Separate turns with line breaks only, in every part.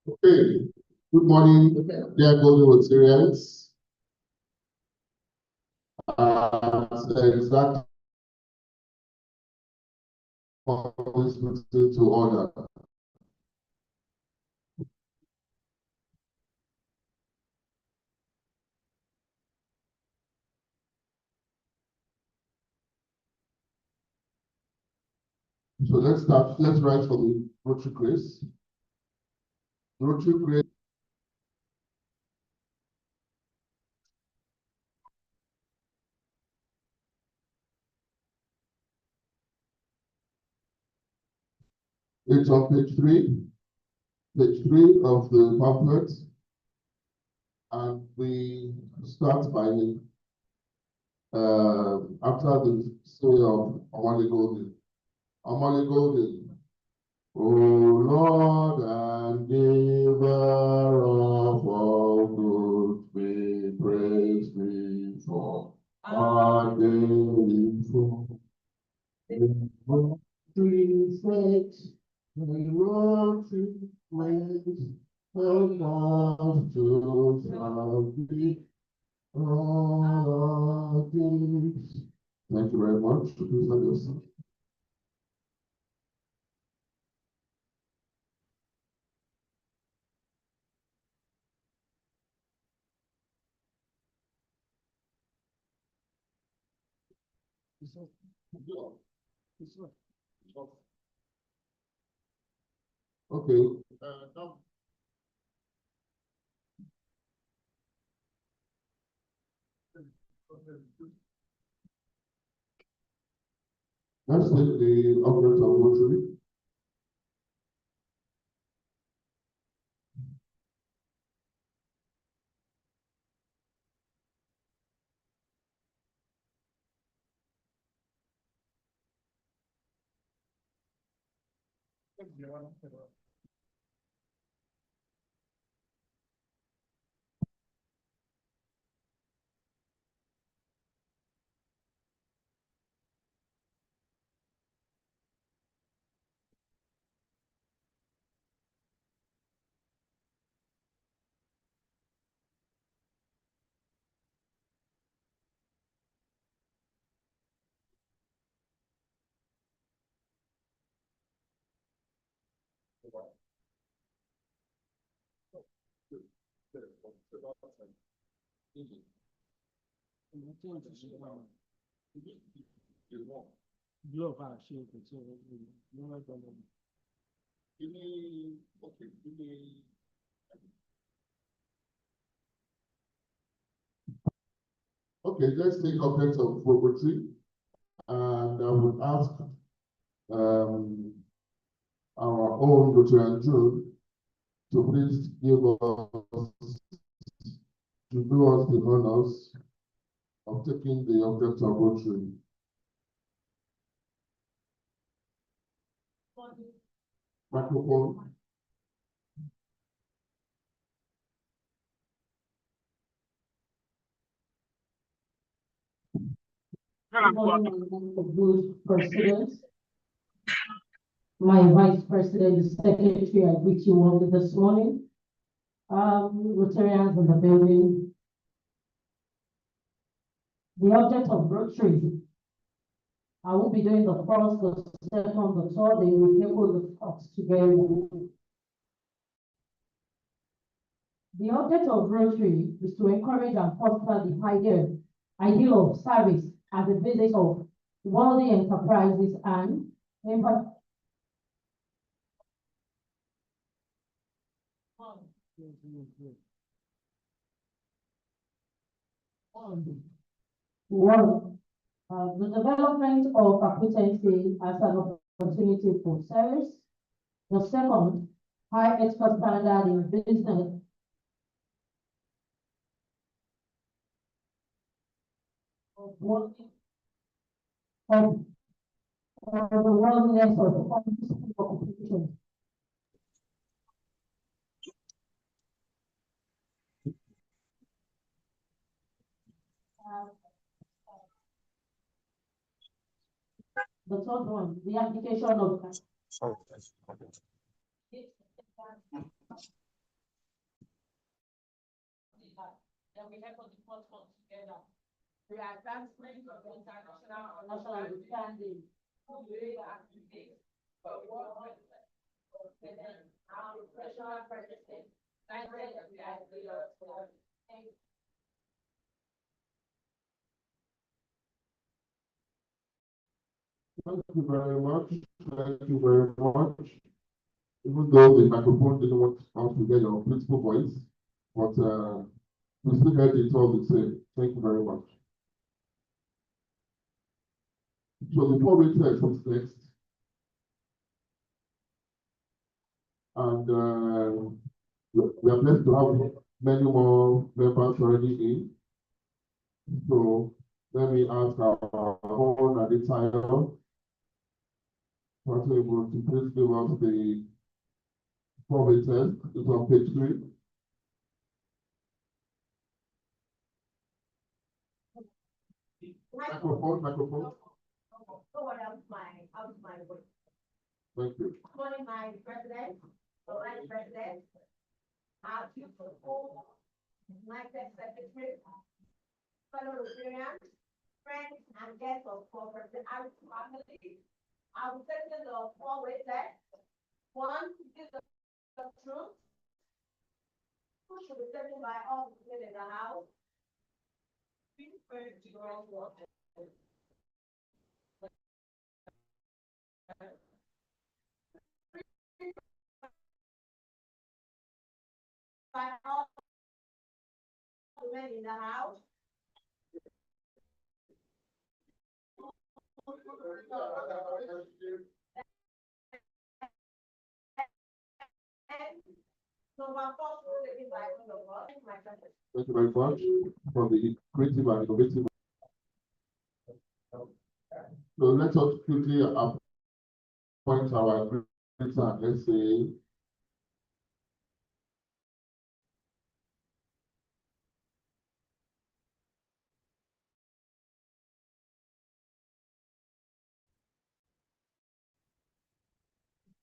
Okay, good morning, dear Golden Rotarians. Exactly to order. So let's start. Let's write for the Rotary Grace. Rotary Grace. It's on page 3 of the pamphlet, and we start by after the story of Omale Golden. Omale Golden, O Lord and giver of all good, we praise thee for our daily food. In three faiths, we wrote to ways, and love to shall be all our days. Thank you very much. Please have your seat. Okay. Let's take the object of Rotary. Okay, let's take objects of Rotary, and I would ask our own Rotarian Jude to please give us, to do us the honors of taking the object of Rotary. Microphone.
Good President, my Vice President, the Secretary, I greet you all this morning. Rotarians in the building. The object of Rotary, I will be doing the first, the second, the third, they will table the thoughts together. The object of Rotary is to encourage and foster the ideal of service as a basis of worthy enterprises and one, the development of competency as an opportunity for service. The second, high ethical standard in business. Of the worthiness of occupation. The third one, the application of then we have on the fourth one together. The advancement of international and national understanding. Professional practices.
Thank you very much. Thank you very much. Even though the microphone didn't want us to get your principal voice, but we still heard it all the same. Thank you very much. So the poll rate comes next. And we are blessed to have many more members already in. So let me ask our own Aditayo to please give us the poll rate test. It's on page 3. Microphone. Thank you.
Morning, my president, vice president, our people, my secretary, fellow Rotarians, friends and guests of corporate Irish family. I will take the 4-way test. 1, is the truth. Who should be taken by all the people in the house? Be fair to your work. By all the men in the house. So my first rule is by the word, my president.
Thank you very much for the creative and innovative. So let us quickly appoint our greater, let's say,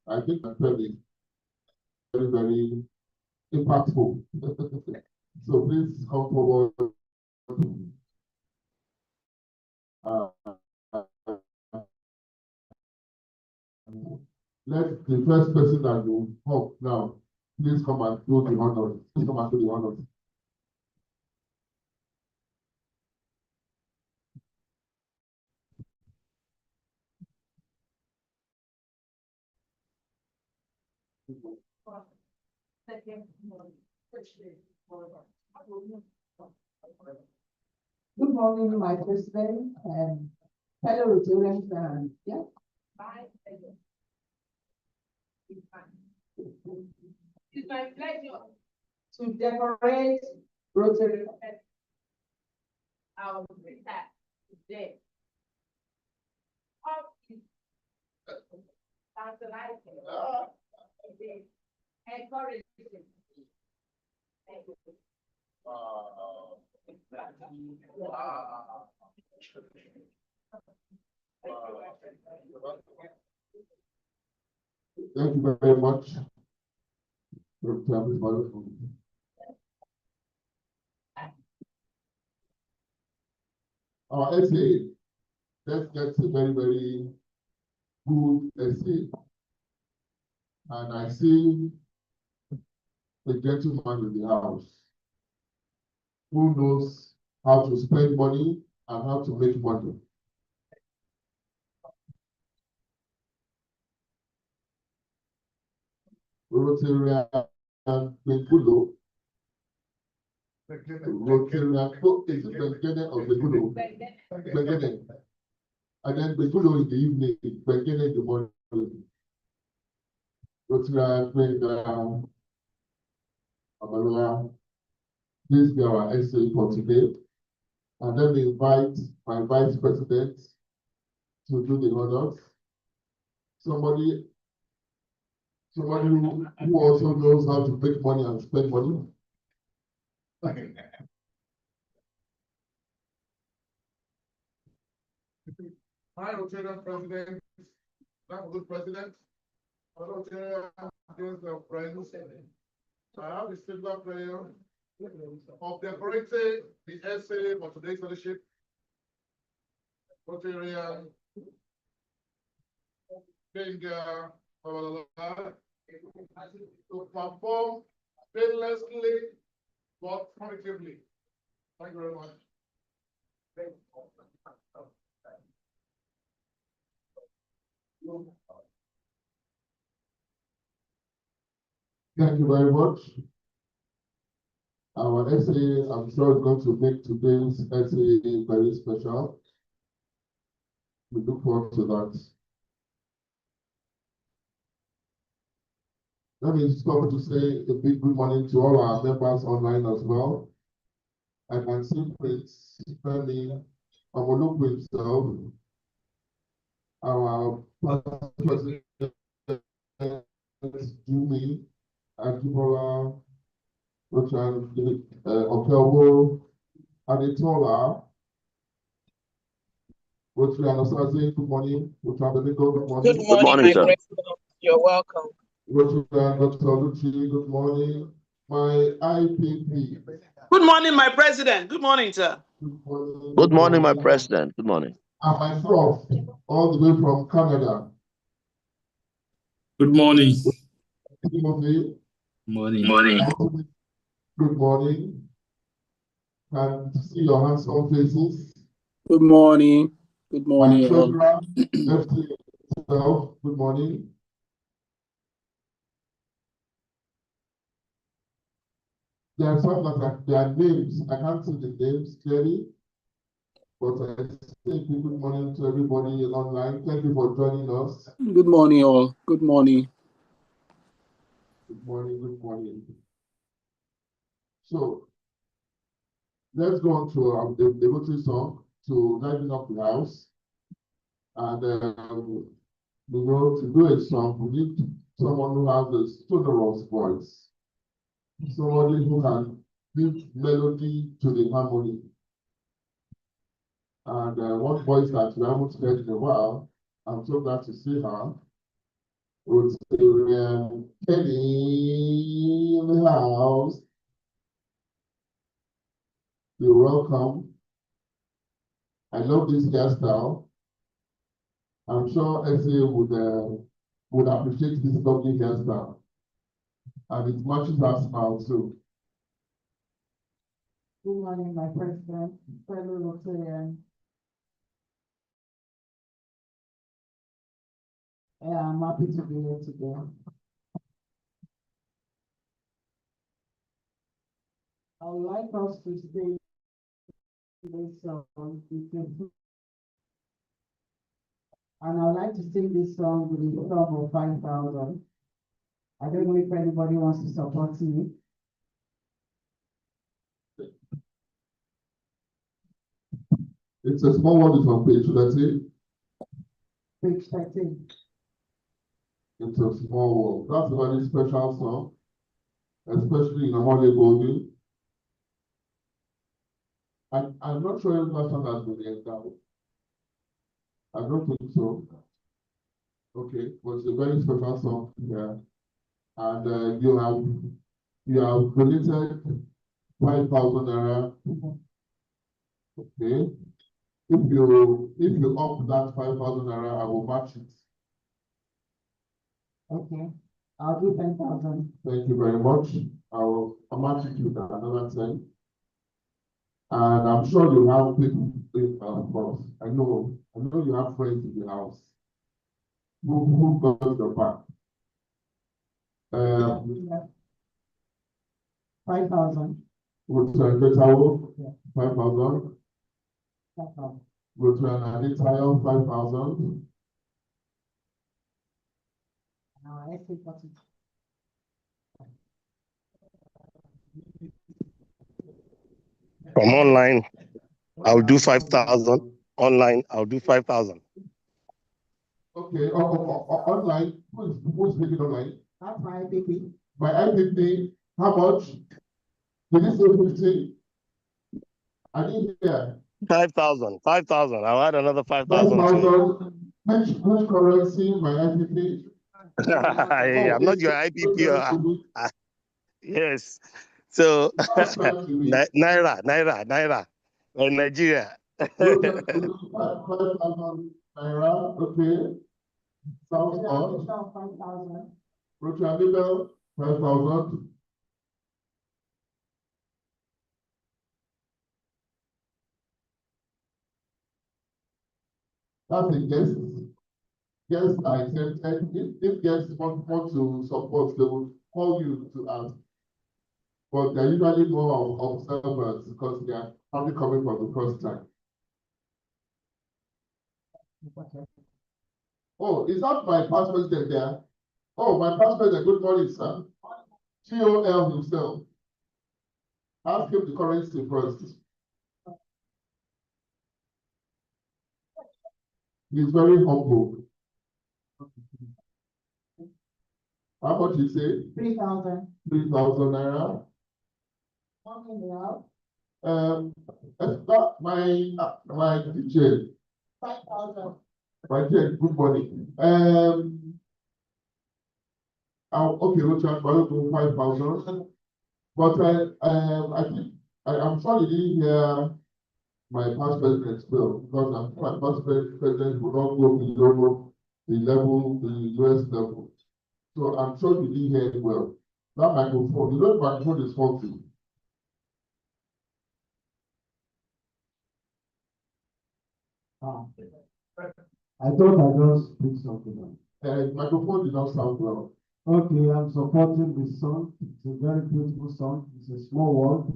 I think that's very, very, very impactful. So please come forward. Let the first person that will talk now, please come and do the honors. Please come and do the honors.
Good morning, my president and fellow Rotarians and
Bye. It's my pleasure
to decorate Rotary.
our retire today. Encouraging. Thank you.
Thank you very much. Our essay, let's get a very, very good essay. And I see the gentleman in the house who knows how to spend money and how to make money. Rotarian Bengulo. Rotarian is Bengene of Bengulo. Bengene. And then Bengulo in the evening, Bengene in the morning. Rotarian Abalola. This be our essay for today. And then we invite my vice president to do the honors. Somebody who also knows how to make money and spend money. Hi, Rotarian President. I'm a good president. Rotarian friends. I have a similar prayer of decorating the essay for today's fellowship. Rotarian Benga to perform painlessly but positively. Thank you very much. Thank you very much. Our essay, I'm sure, is going to make today's essay very special. We look forward to that. Let me stop to say a big good morning to all our members online as well. I can see Prince Femi Amoluku himself, our president, Jumi, Ajibola, Okelwo, Adetola, Rotary Anasazi, good morning. Rotary good morning.
Good morning, my president. You're welcome.
Rotary Dr. Lucci, good morning. My IPP.
Good morning, my president. Good morning, sir.
Good morning, my president. Good morning.
And myself, all the way from Canada.
Good morning.
Timothy.
Morning.
Good morning. And see your handsome faces.
Good morning. Good morning.
My treasurer, FT itself, good morning. There are some that their names, I can't see the names clearly, but I say good morning to everybody online. Thank you for joining us.
Good morning, all. Good morning.
Good morning, good morning. So, let's go on to the devotional song to lighten up the house. And, you know, to do a song, we need someone who has a sonorous voice. Somebody who can give melody to the harmony. And one voice that we haven't heard in a while, I'm so glad to see her. Rotarian Kelly in the house. You're welcome. I love this hairstyle. I'm sure SA would appreciate this lovely hairstyle. And it matches her smile too.
Good morning, my president, fellow Rotarian. I'm happy to be here today. I would like us to sing this song, and I would like to sing this song with the song of 5,000. I don't know if anybody wants to support me.
It's a small one, it's on page 13.
Page 13.
It's a small one. That's a very special song, especially in Amole Golden. I'm not sure if that song has been endowed. I don't think so. Okay, but it's a very special song here. And you have donated 5,000 naira. Okay. If you up that 5,000 naira, I will match it.
Okay, I'll do 10,000.
Thank you very much. I'll match it with another 10. And I'm sure you have people, of course. I know you have friends in the house who got your back.
5,000.
Would you get our 5,000?
5,000.
Would you get 5,000?
Let's see what it.
From online, I'll do 5,000. Online, I'll do 5,000.
Okay, online, who's making online?
That's my IPP.
My IPP, how much? Did you say 50? I didn't hear.
5,000. 5,000. I'll add another 5,000.
5,000. Which currency, my IPP?
I'm not your IPP. Yes. So
Last time we
naira, in Nigeria.
Rocha, 5,000 naira, okay. Sounds odd.
5,000.
Rocha Abel, 5,000. That's a guess. Guess I accepted. If guests want to support, they will call you to ask. But they're usually more of observers because they are probably coming for the first time. Oh, is that my past president there? Oh, my past president, good morning, sir. GOL himself. Ask him the currency first. He's very humble. How much you say?
3,000.
3,000 naira. That my DJ.
5,000.
My DJ, good morning. Okay, we'll try to 5,000. But I think I'm sure you didn't hear my past president spell because my past president will not go below the US level. So I'm sure you didn't hear it well. That microphone, you know, the microphone is faulty.
I thought I just put something on.
Microphone did not sound well.
Okay, I'm supporting this song. It's a very beautiful song. It's a small world.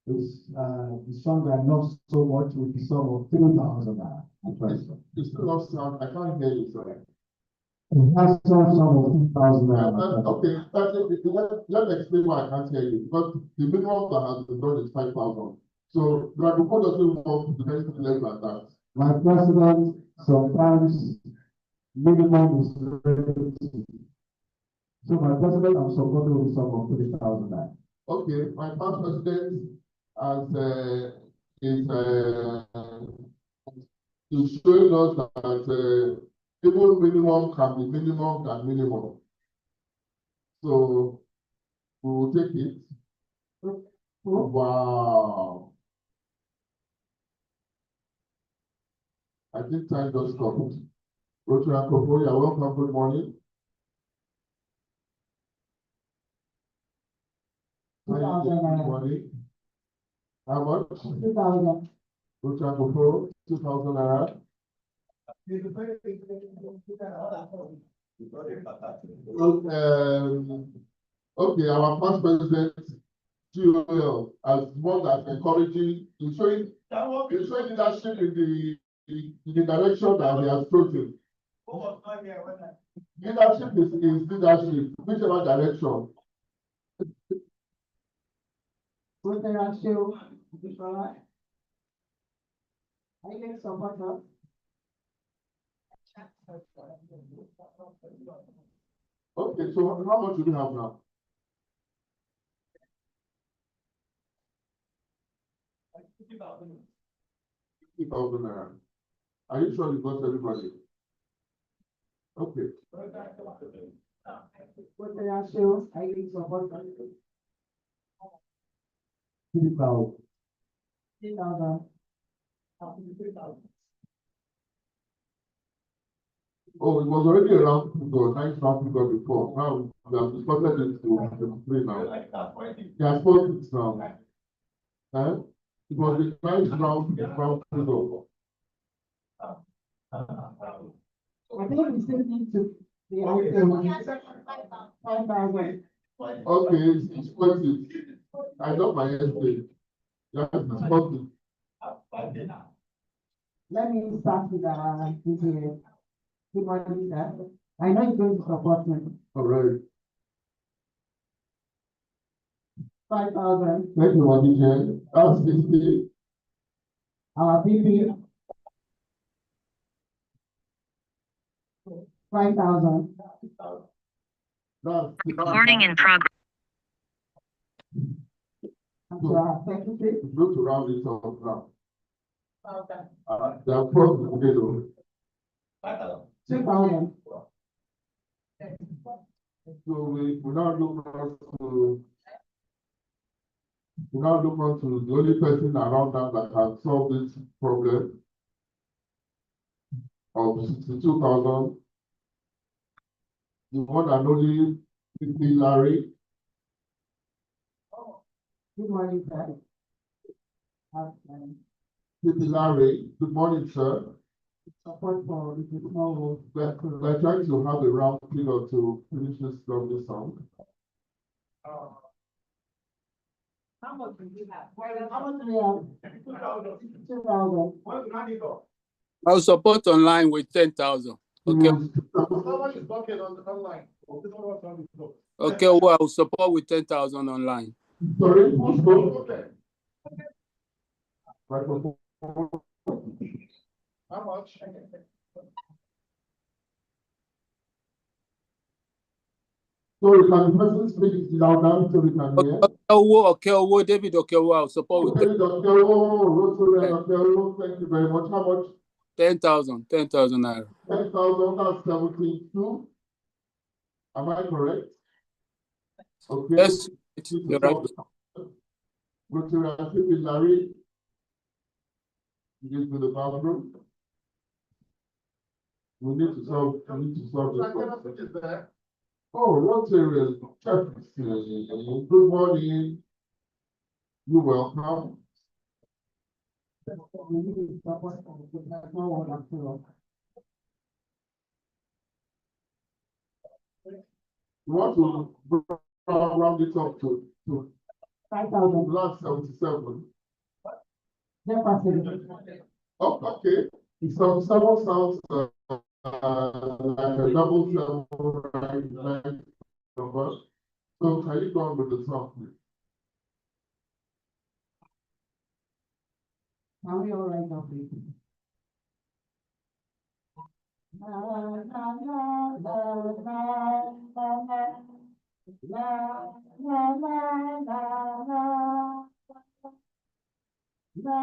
It's the song I love so much with the song of 3,000.
It's still not sound. I can't hear you, sorry.
It has some song of 3,000.
Okay, let me explain why I can't hear you. Because the minimum that has been done is 5,000. So the microphone doesn't work to anything less than that.
My president, sometimes minimum is relative. So my president, I'm supporting the song of 3,000.
Okay, my past president is showing us that even minimum can be minimum than minimum. So we will take it. Wow. I think time just stopped. Rocha Kofo, you're welcome. Good morning. Good morning. How much?
2,000.
Rocha Kofo, 2,000 naira. Okay, our past president, GOL, as well as encouraging, he's showing leadership in the direction that he has chosen. Leadership is leadership, whichever direction.
Are you going to support her?
Okay, so how much do we have now? 50,000 naira. Are you sure you got everybody? Okay.
What they are show, are you going to support her?
3,000.
3,000.
Oh, it was already around figure, nice round figure before. Now we have discussed it to 3 now. They are 4 now. It was a nice round figure.
I think we still need to the 5,000.
Okay, it's 20. I got my estate. Yeah, it's 40.
Let me start with the good morning, sir. I know you're going to support me.
All right.
5,000.
Thank you, Madija. That's 60.
Our PP. 5,000.
That's 60.
Recording in progress.
Secretary.
Look to round it up now. They are 4 together.
2,000.
So we now look to We now look on to the only person around them that can solve this problem of 62,000. The one and only Titi Larry.
Good morning, sir.
Titi Larry, good morning, sir.
Support for the small road.
We're trying to have a round period to finish this lovely song.
How much do you have? How much do you have? 2,000.
I'll support online with 10,000. Okay. Okay, well, I'll support with 10,000 online.
Sorry, who's okay. How much? So we can person speak louder so we can hear.
Okay, David, okay, I'll support with
Thank you very much. How much?
10,000 naira.
10,000, that's 72. Am I correct? Okay.
Yes, you're right.
Go to Larry. You get to the bathroom. We need to solve this problem. Oh, Rotary Jefferson. Good morning. You're welcome. You want to round it up to
5,000.
last 77.
Jefferson.
Oh, okay. So 7 sounds like a double 7 right number. So can you go on with the song, please?
Are we all right now, please? La la la la la la la la la la la. La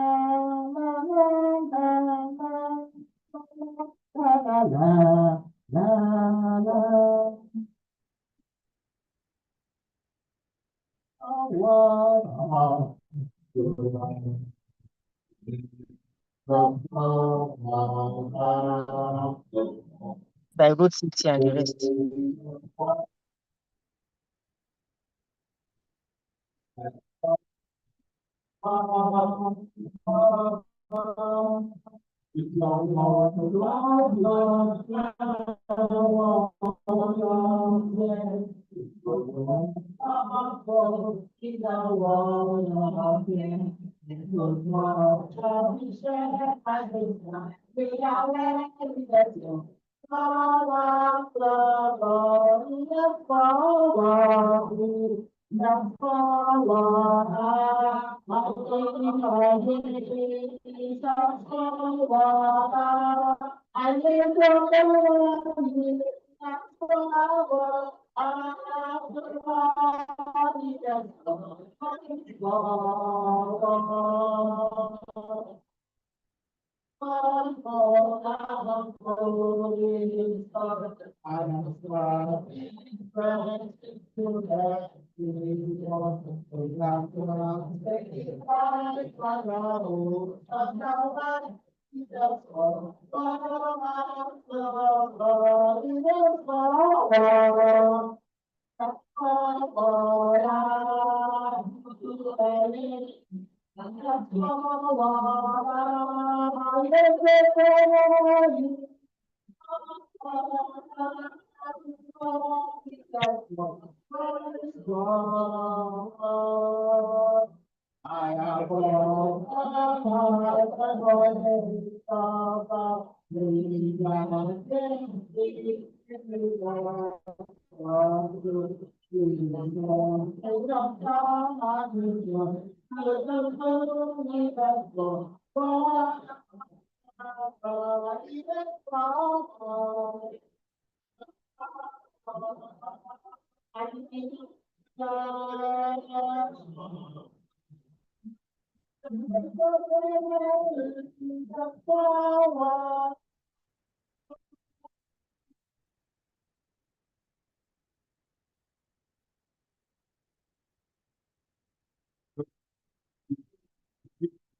la la la la la la. Oh,
By Road City and the rest.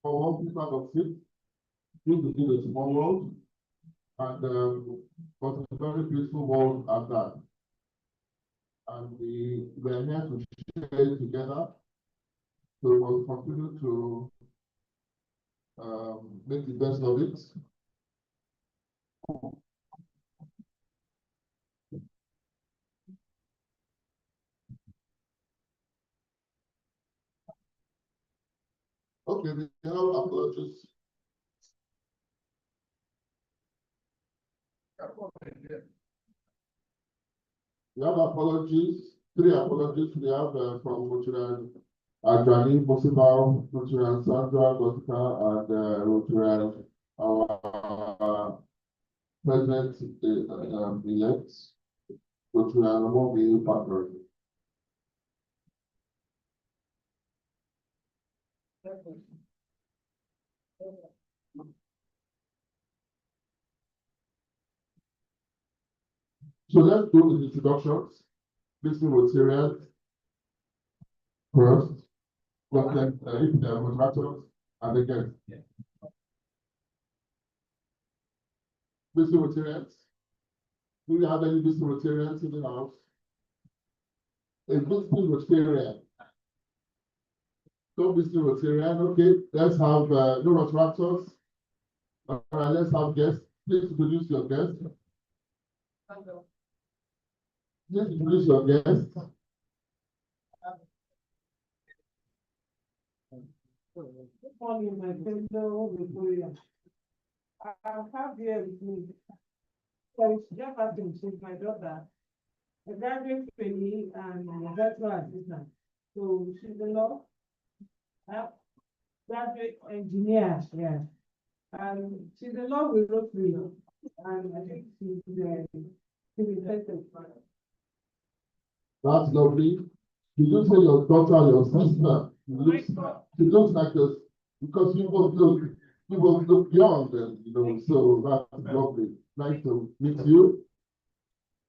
for one people of it. This is a small world, and but a very beautiful world at that. And we are here to share it together. So we will continue to make the best of it. Okay, we have apologies. We have apologies, 3 apologies. We have from Rotarian Adjani, Possible, Rotarian Sandra, Gotika, and Rotarian our president elect, Rotarian Mobi Partner. So let's do the introductions. Listening Rotarians first, then if they are moderators and again. Listening Rotarians. Do we have any listening Rotarians in the house? A listening Rotarian. So listening Rotarian, okay. Let's have no moderators. All right, let's have guests. Please introduce your guests. Please introduce your guests.
Good morning, my fellow Victoria. I have here with me. So it's just happened, she's my daughter, a graduate trainee and a virtual assistant. So she's a law, graduate engineer, yeah. And she's a law with Rotary, and I think she's interested.
That's lovely. Did you say your daughter, your sister? She looks like this because you both look young, and you know, so that's lovely. Nice to meet you.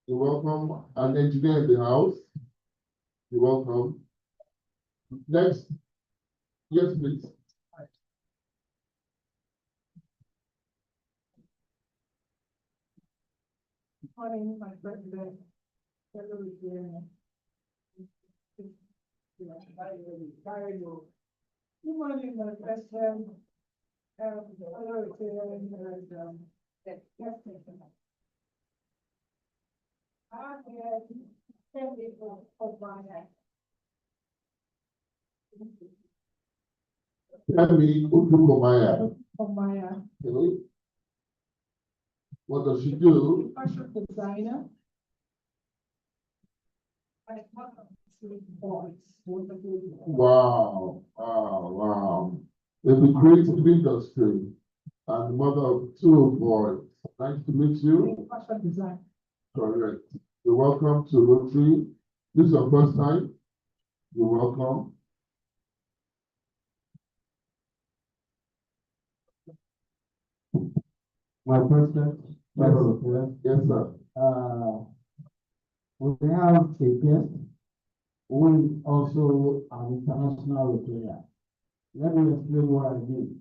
You're welcome. An engineer in the house. You're welcome. Next, yes, please.
Good morning, my president. Fellow Victorians. Good morning, my president. Fellow Victorians and yes, I'm here to tell you of my
Tell me, Udukomaya.
of my
Okay. What does she do?
fashion designer. I have boys.
Wow, wow. In the creative industry and mother of 2 boys. Nice to meet you.
Fashion design.
Correct. You're welcome to Rotary. This is your first time. You're welcome.
My president,
Yes, sir.
we have a guest who is also an international player. Let me explain what I mean.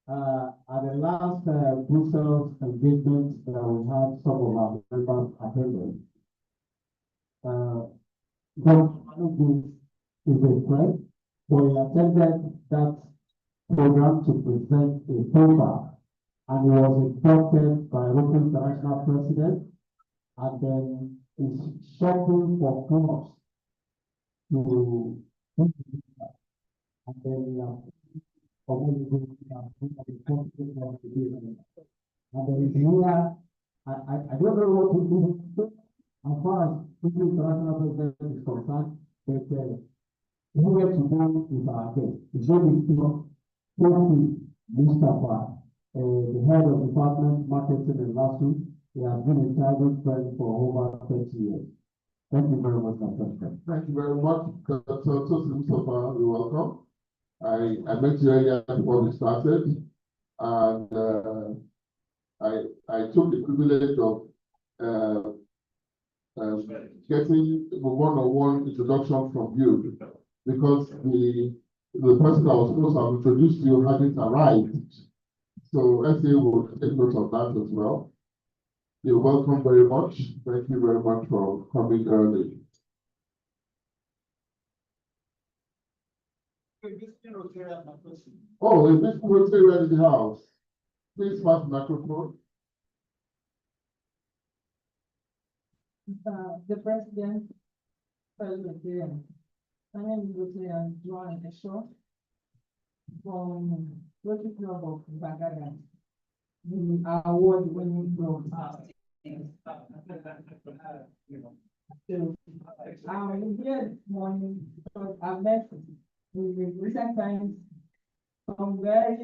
At the last Brussels engagement that we had, some of our members attended. John is a friend, so he attended that program to present a paper, and he was inducted by local international president, and then is shopping for clubs to, and then we are and there is here, I don't know what to do as far as local international president is concerned, but where to go is our guest. It's only Mustafa, the head of department marketing and lawsuit. He has been a childhood friend for over 30 years. Thank you very much, my friend.
Thank you very much, Dr. Tosin Mustafa. You're welcome. I met you earlier before we started, and I took the privilege of getting a one-on-one introduction from you, because the the person that was supposed to have introduced you hadn't arrived. So SA will take note of that as well. You're welcome very much. Thank you very much for coming early. Oh, is this Rotarian in the house? Please pass the microphone.
The president, President, my name is Rotarian Joan Esho from Rotary Club of Bagada. The award-winning club. So, I'm here this morning because I've met in recent times some very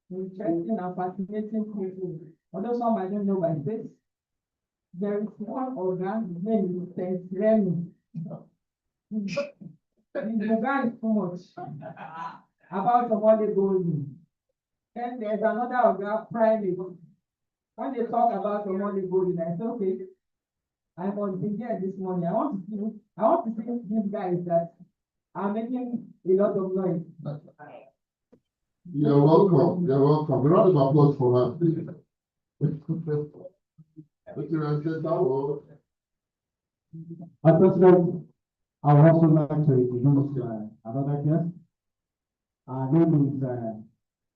interesting and fascinating people. Although some I don't know by face. There is one organ, his name is Saint Remy. The guy is too much about somebody going. Then there's another organ, private. When they talk about somebody going, I say, okay, I must be here this morning. I want to see these guys that are making a lot of noise.
You're welcome. You're welcome. A round of applause for her, please.
President, I would also like to introduce another guest. Her name is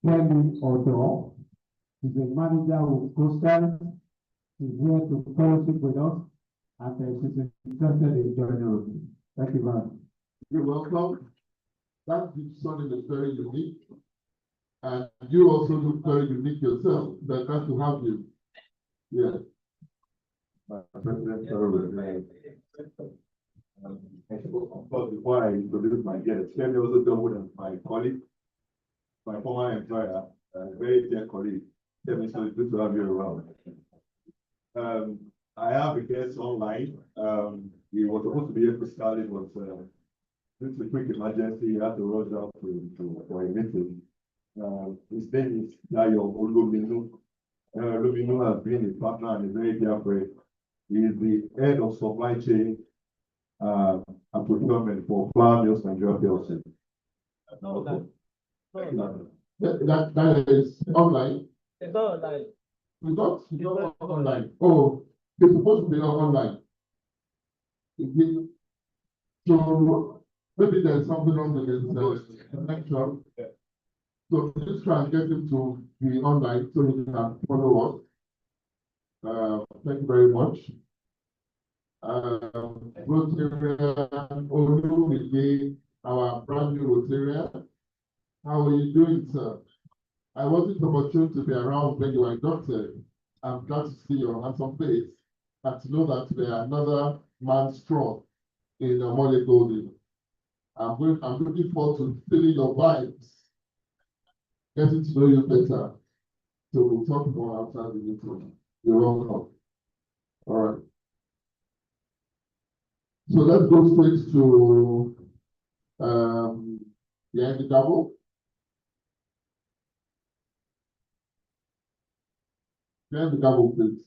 Kelly Odo. She's a manager with Coastal. She's here to fellowship with us, and she's interested in joining us. Thank you very much.
You're welcome. That something is very unique. And you also look very unique yourself. They're glad to have you. Yeah.
President, of course, before I introduce my guest, let me also tell you my colleague, my former employer, very dear colleague. Tell me, so it's good to have you around. I have a guest online. He was supposed to be here physically, but due to quick emergency, he had to rush out for a meeting. His name is Dayo Oluminu. Oluminu has been a partner and a very dear friend. He is the head of supply chain and procurement for Flour Mills Nigeria PLC.
That is online.
It's not online.
We got online. Oh, it's supposed to be online. So maybe there's something wrong with his connection. So please try and get him to be online so he can follow us. Thank you very much. Rotarian Olu, our brand new Rotarian. How are you doing, sir? I wasn't opportune to be around when you were inducted. I'm glad to see your handsome face and to know that we are another man strong in Omole Golden. I'm looking forward to feeling your vibes, getting to know you better. So we'll talk more after the meeting. You're welcome. All right. So let's go straight to the double. The double, please.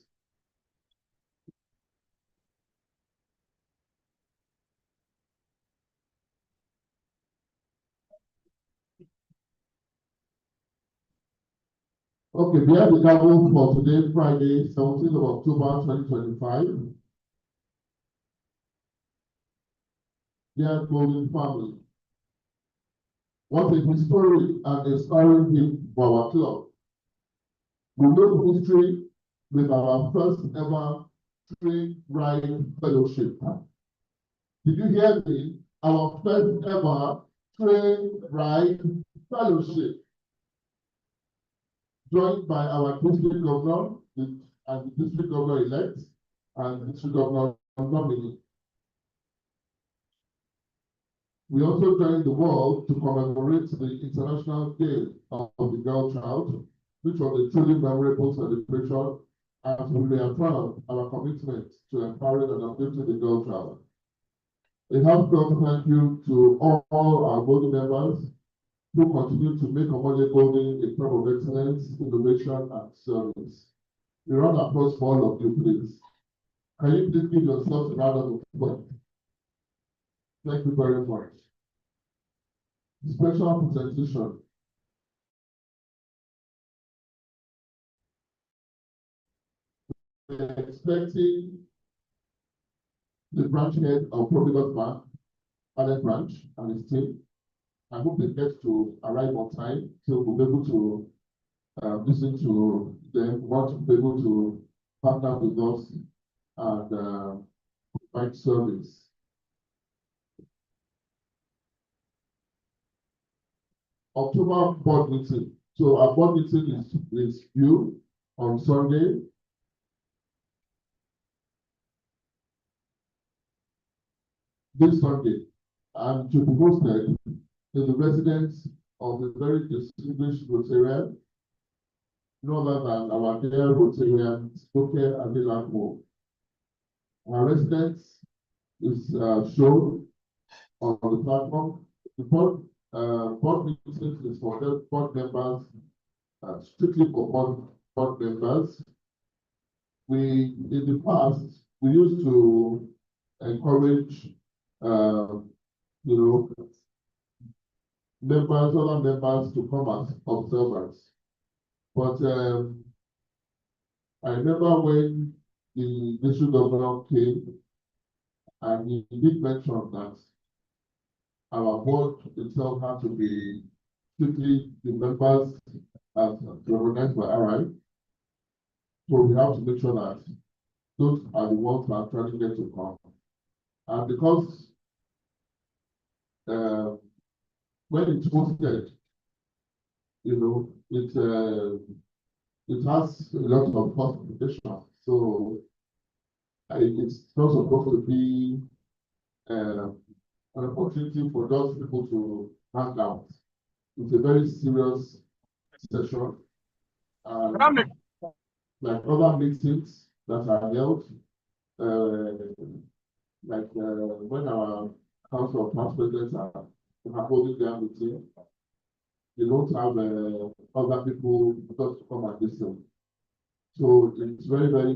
Okay, we have the double for today, Friday, 17th of October, 2025. Dear Golden family, what a history and inspiring thing for our club. We made history with our first ever train ride fellowship. Did you hear me? Our first ever train ride fellowship. Joined by our district governor and the district governor-elect and the district governor nominee. We also joined the world to commemorate the International Day of the Girl Child, which was a truly memorable celebration, and we reaffirm our commitment to empowering and uplifting the girl child. A heartfelt thank you to all our board members who continue to make Omole Golden a club of excellence, innovation, and service. A round of applause for all of you, please. Can you please give yourselves a round of applause? Thank you very much. Special presentation. We're expecting the branch head of Providence Bank, Allen Branch, and his team. I hope they get to arrive on time so we'll be able to listen to them, want to be able to partner with us and provide service. October board meeting. So our board meeting is due on Sunday. This Sunday, and to be hosted in the residence of the very distinguished Rotarian, no other than our dear Rotarian, Spoke Adelakmo. Our residence is shown on the platform. The board meeting is for the board members, strictly for board members. In the past, we used to encourage, other members to come as observers. But I remember when the district governor came and he did mention that our board itself had to be strictly the members as recognized by RI. So we have to make sure that those are the ones that actually get to come. And because when it's hosted, it has a lot of cost implications. So it's not supposed to be an opportunity for those people to hang out. It's a very serious session. Like other meetings that are held, when our Council of Past Presidents are holding their meeting, they don't have other people just to come and listen. So it's very, very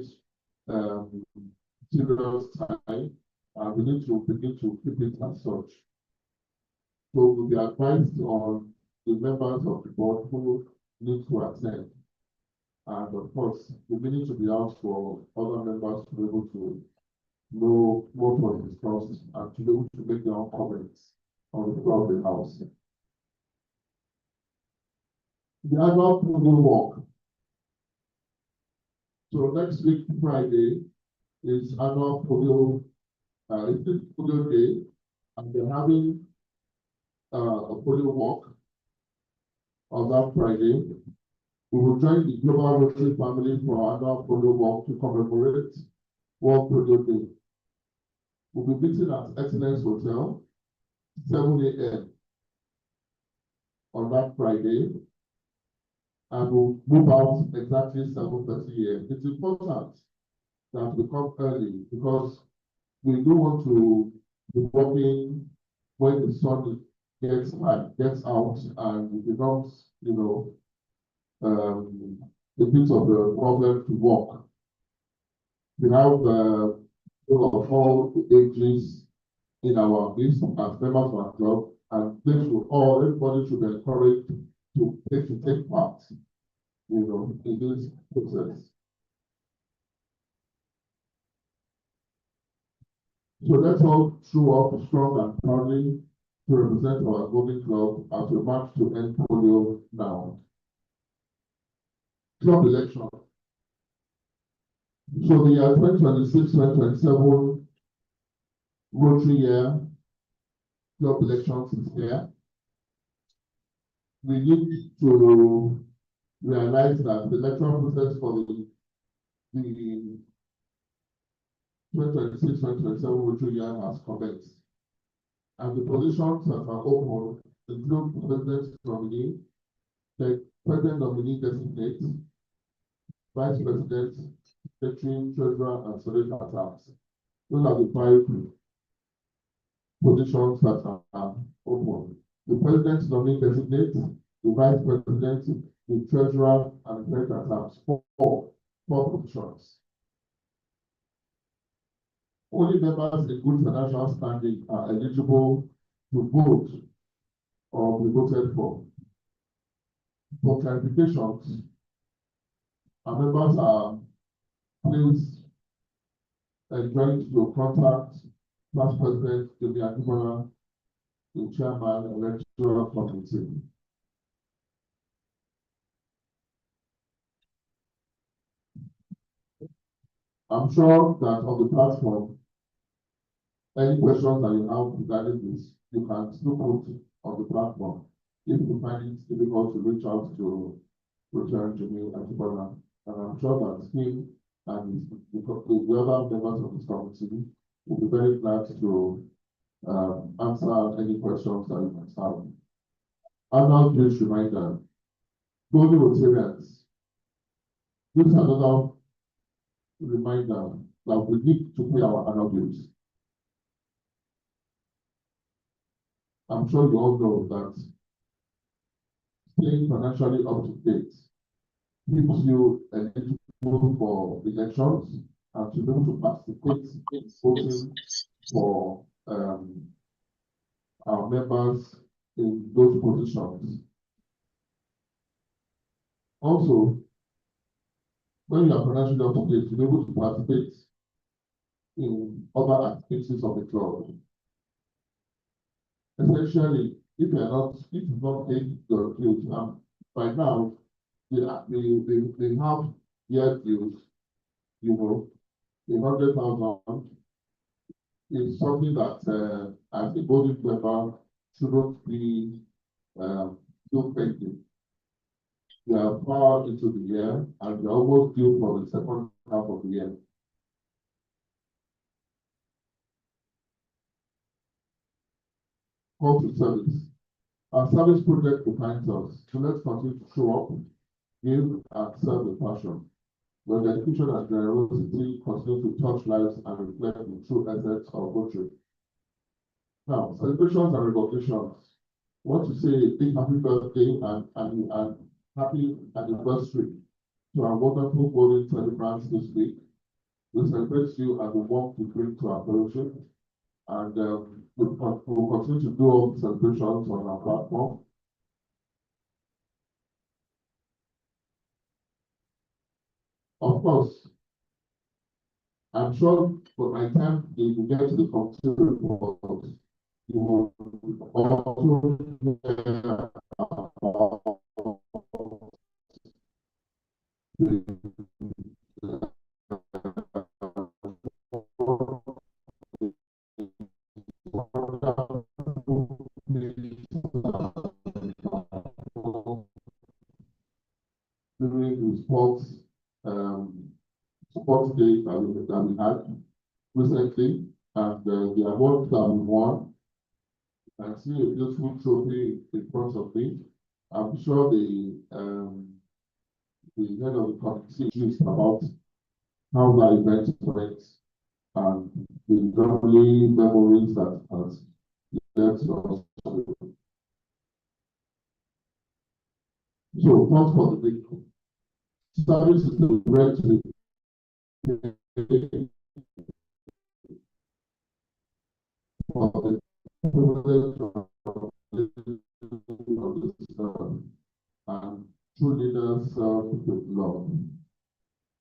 serious time, and we need to begin to keep it as such. So we'll be advised on the members of the board who need to attend. And of course, we need to be out for other members to be able to know what was discussed and to be able to make their own comments on the floor of the house. The annual program walk. So next week, Friday, is annual polio, it's polio day, and they're having a polio walk on that Friday. We will join the Global Rotary family for annual polio walk to commemorate World Polio Day. We'll be meeting at Excellence Hotel, 7 a.m. on that Friday, and we'll move out exactly 7:30 a.m. It's important that we come early because we don't want to be walking when the sun gets out and it becomes, a bit of a problem to walk. We have people of all ages in our midst as members of our club, and everybody should be encouraged to take part, in this process. So let's all show up strong and proudly to represent our golden club as we march to end polio now. Club election. So the year 2026-2027 Rotary year club elections is here. We need to realize that the electoral process for the 2026-2027 Rotary year has commenced. And the positions that are open include President nominee, the President nominee designate, Vice President, Secretary, Treasurer, and Solicitor Tax. Those are the 5 positions that are open. The President nominee designate, the Vice President, the Treasurer, and the Solicitor Tax. 4 positions. Only members in good financial standing are eligible to vote or be voted for. For clarifications, our members are please enjoined to contact Vice President Jimmy Akibola, the Chairman Electoral Committee. I'm sure that on the platform, any questions that you have regarding this, you can still put on the platform. If you find it difficult to reach out to Return Jimmy Akibola, and I'm sure that him and the other members of this committee will be very glad to answer any questions that you might have. Another please reminder, Golden Rotarians, this is another reminder that we need to pay our annual dues. I'm sure you all know that staying financially up to date gives you eligible for elections and to be able to participate in voting for our members in those positions. Also, when you are financially up to date, to be able to participate in other activities of the club. Essentially, if you've not paid your dues, by now they have year dues, you know, 100,000 is something that as a voting member shouldn't be still pending. We are far into the year and we are almost due for the second half of the year. Call to service. Our service project defines us, so let's continue to show up, give and serve with passion. Where dedication and generosity continue to touch lives and reflect the true essence of Rotary. Now, celebrations and recognitions. I want to say a big happy birthday and happy anniversary to our wonderful golden celebrants this week. We celebrate you and the warmth you bring to our fellowship. And we'll continue to do all the celebrations on our platform. Of course, I'm sure for my time, if we get to the committee report, you will also hear during the sports day that we had recently, and the award that we won. You can see a beautiful trophy in front of me. I'm sure the head of the committee is about how that event went and the lovely memories that has left us. So, not for the big service is the great for the and true leaders with love.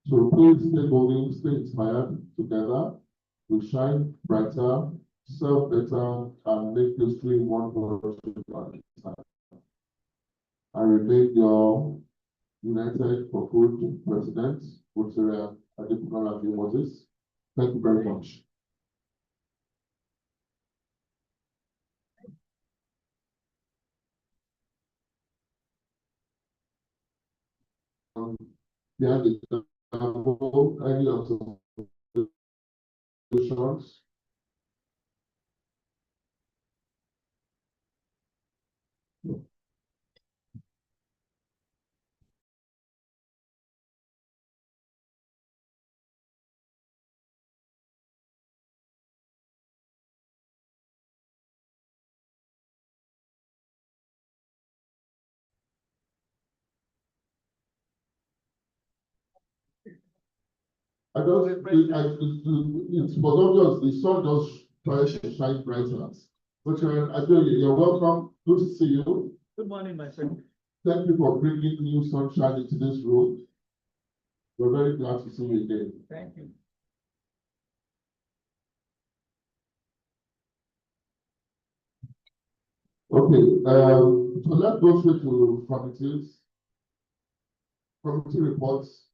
So please stay going, stay inspired together. We shine brighter, serve better, and make history one generation at a time. I remain your United for Good President, Rotary Adekunle Moses. Thank you very much. Yeah, any observations? I don't, it's for obvious, the sun just tries to shine brighter. Rotarian Adoye, you're welcome. Good to see you.
Good morning, my friend.
Thank you for bringing new sunshine into this room. We're very glad to see you again.
Thank you.
Okay, so let's go straight to committees. Committee reports.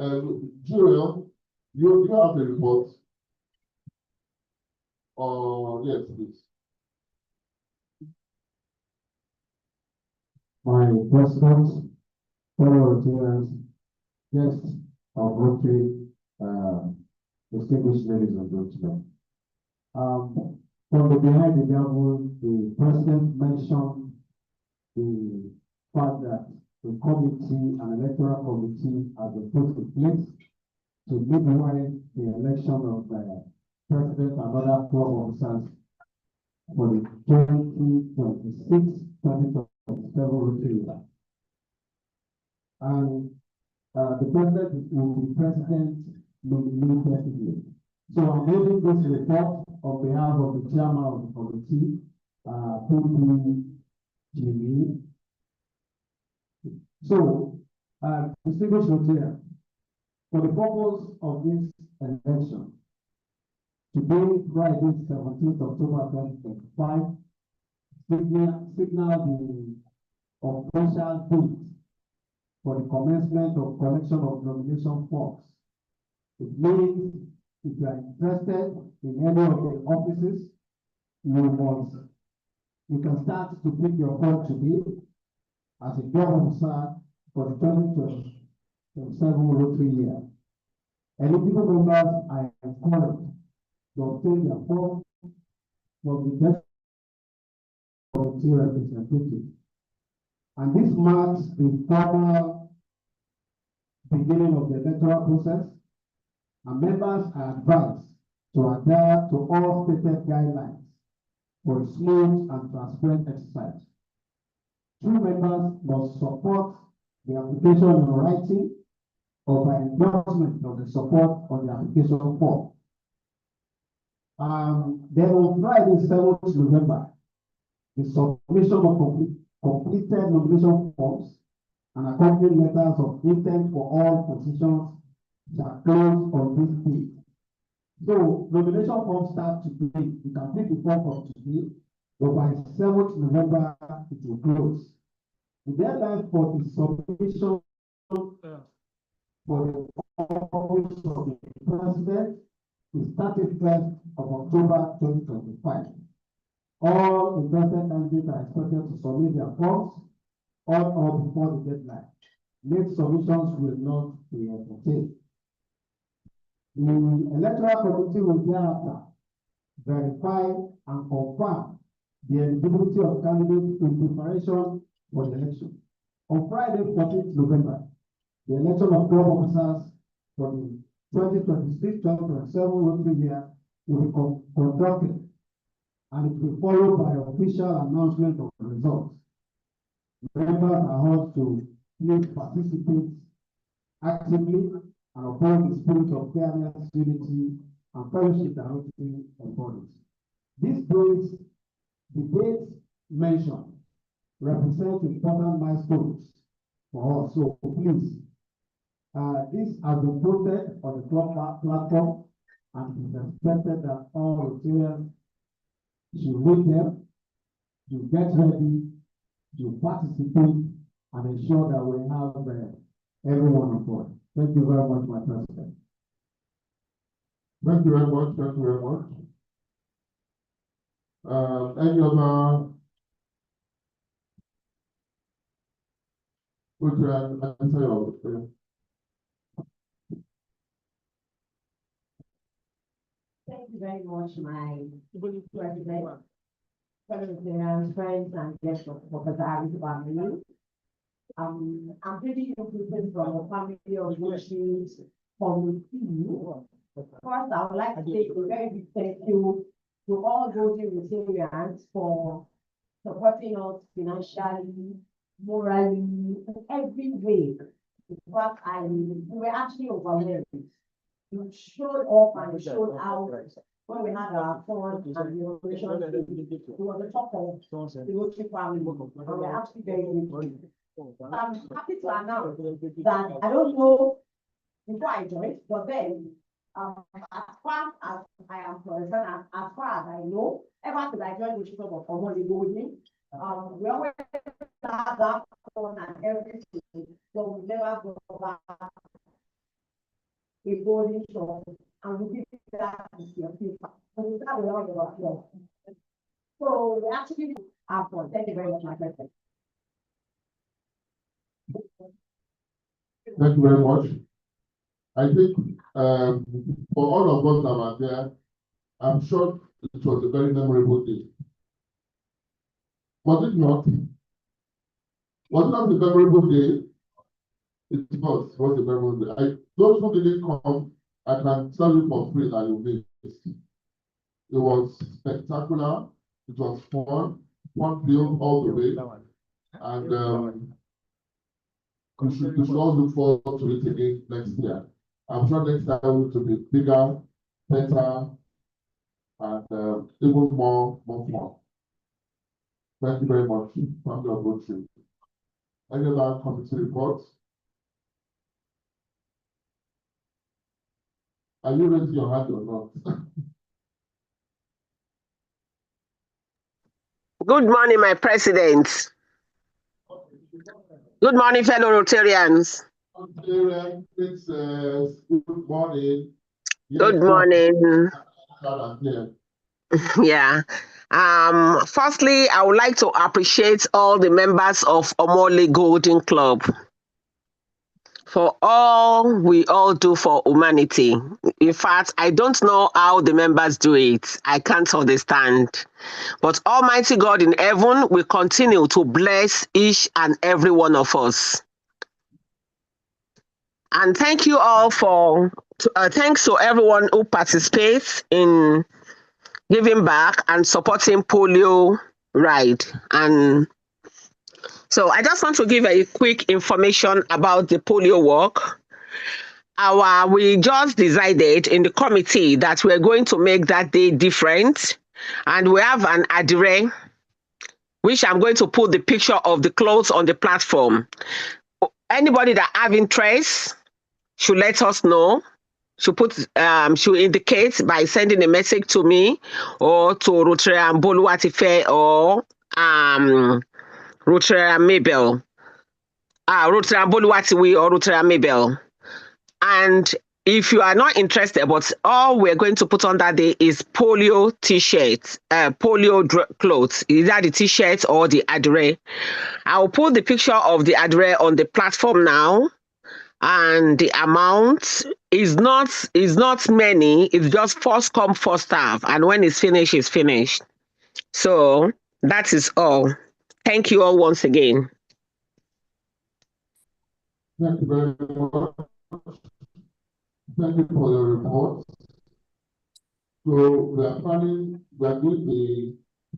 Juriel, you have a report. Yes, please.
My president, fellow Rotarians, guests of Rotary, distinguished ladies and gentlemen. From the behind the gavel, the president mentioned the fact that the committee, an electoral committee, has been put in place to midwife the election of the president and other club officers for the 2026-2027 Rotary year. And the president will be president nominated. So I'm making this report on behalf of the chairman of the committee, P.P. Jimmy. So, distinguished Rotarians, for the purpose of this election, today, Friday, 17th October 2025, signal the official date for the commencement of collection of nomination forms. It means if you are interested in any of the offices, you can start to pick your form today as a job officer for the 2027 Rotary year. Eligible members are encouraged to obtain their form from the desk of the representative. And this marks the formal beginning of the electoral process, and members are advised to adhere to all stated guidelines for a smooth and transparent exercise. True members must support the application in writing or by endorsement of the support on the application form. Then on Friday, 7th November, the submission of completed nomination forms and accompanying letters of intent for all positions shall close on this date. So nomination forms start today. You can pick the form from today, but by 7th November it will close. The deadline for the submission for the office of the president is 31st of October 2025. All interested candidates are expected to submit their forms on or before the deadline. Late submissions will not be entertained. The electoral committee will thereafter verify and confirm the eligibility of candidates in preparation for the election. On Friday, 14th November, the election of club officers for the 2026-2027 Rotary year will be conducted, and it will be followed by official announcement of the results. Members are asked to please participate actively and uphold the spirit of fairness, unity, and fellowship that Rotary embodies. This brings the dates mentioned represent important milestones for us. So please, this has been posted on the club platform, and it is expected that all Rotarians should read them, to get ready, to participate, and ensure that we have everyone on board. Thank you very much, my president.
Thank you very much. Thank you very much. Any other would answer your question?
Thank you very much, my president, fellow friends, and guests of Professor Harris family. I'm pretty interested from a family of issues committee. First, I would like to say a very big thank you to all those Rotarians for supporting us financially, morally, in every way. In fact, we were actually overwhelmed. You showed up and showed out when we had our forum and the operation, we were the top of the Rotary family, and we're actually very grateful. I'm happy to announce that I don't know before I joined, but then, as far as I am concerned, as far as I know, ever since I joined the Chicago for more than we always have that fun and everything, so we never go back a golden shot, and we did that with your people. And we have a lot of applause. So we actually have fun. Thank you very much, my president.
Thank you very much. I think for all of us that were there, I'm sure it was a very memorable day. Was it not? Was it not a memorable day? It was a memorable day. Those who didn't come, I can tell you for free that you missed. It was spectacular. It was fun filled all the way. And we should all look forward to it again next year. I'm sure next time it will be bigger, better, and even more fun. Thank you very much. Thank you, Rotary. Any other committee reports? Are you raising your hand or not?
Good morning, my president. Good morning, fellow Rotarians.
Rotarian, good morning. Yes,
good morning. Yeah. Firstly, I would like to appreciate all the members of Omole Golden Club for all we all do for humanity. In fact, I don't know how the members do it. I can't understand. But Almighty God in heaven will continue to bless each and every one of us. And thank you all thanks to everyone who participates in giving back and supporting polio ride. And so I just want to give a quick information about the polio walk. We just decided in the committee that we're going to make that day different. And we have an adire, which I'm going to put the picture of the clothes on the platform. Anybody that have interest should let us know. Should indicate by sending a message to me or to Rotarian Boluwatife or Rotarian Mabel. Rotarian Boluwatiwe or Rotarian Mabel. And if you are not interested, but all we're going to put on that day is polio t-shirts, polio clothes, either the t-shirts or the adire. I'll put the picture of the adire on the platform now. And the amount is not many, it's just first come, first serve. And when it's finished, it's finished. So that is all. Thank you all once again.
Thank you very much. Thank you for your report. So we are doing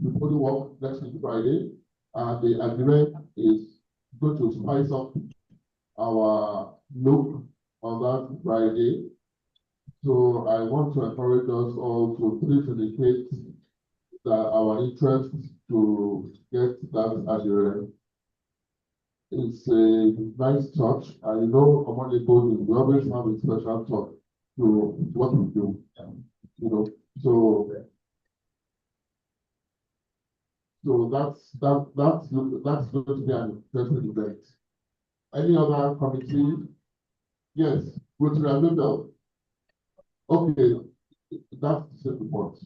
the polio walk next week Friday, and the adire is going to spice up our look on that Friday. So I want to encourage us all to please indicate that our interest to get that adire. It's a nice touch. I know Omole Golden, we always have a special touch to what we do. So that's going to be an interesting event. Any other committee? Yes, Rotary Mabel. Okay, that's the same report.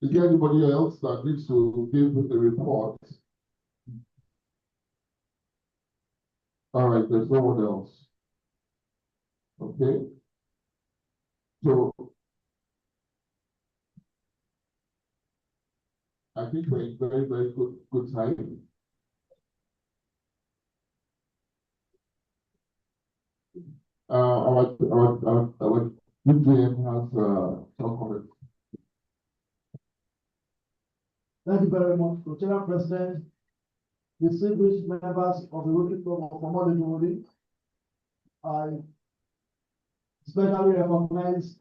Is there anybody else that needs to give a report? All right, there's no one else. Okay. So I think we're in very, very good time. Our UGM has some comments.
Thank you very much, Rotarian President, distinguished members of the Rotary Club of Omole Golden. I especially recognize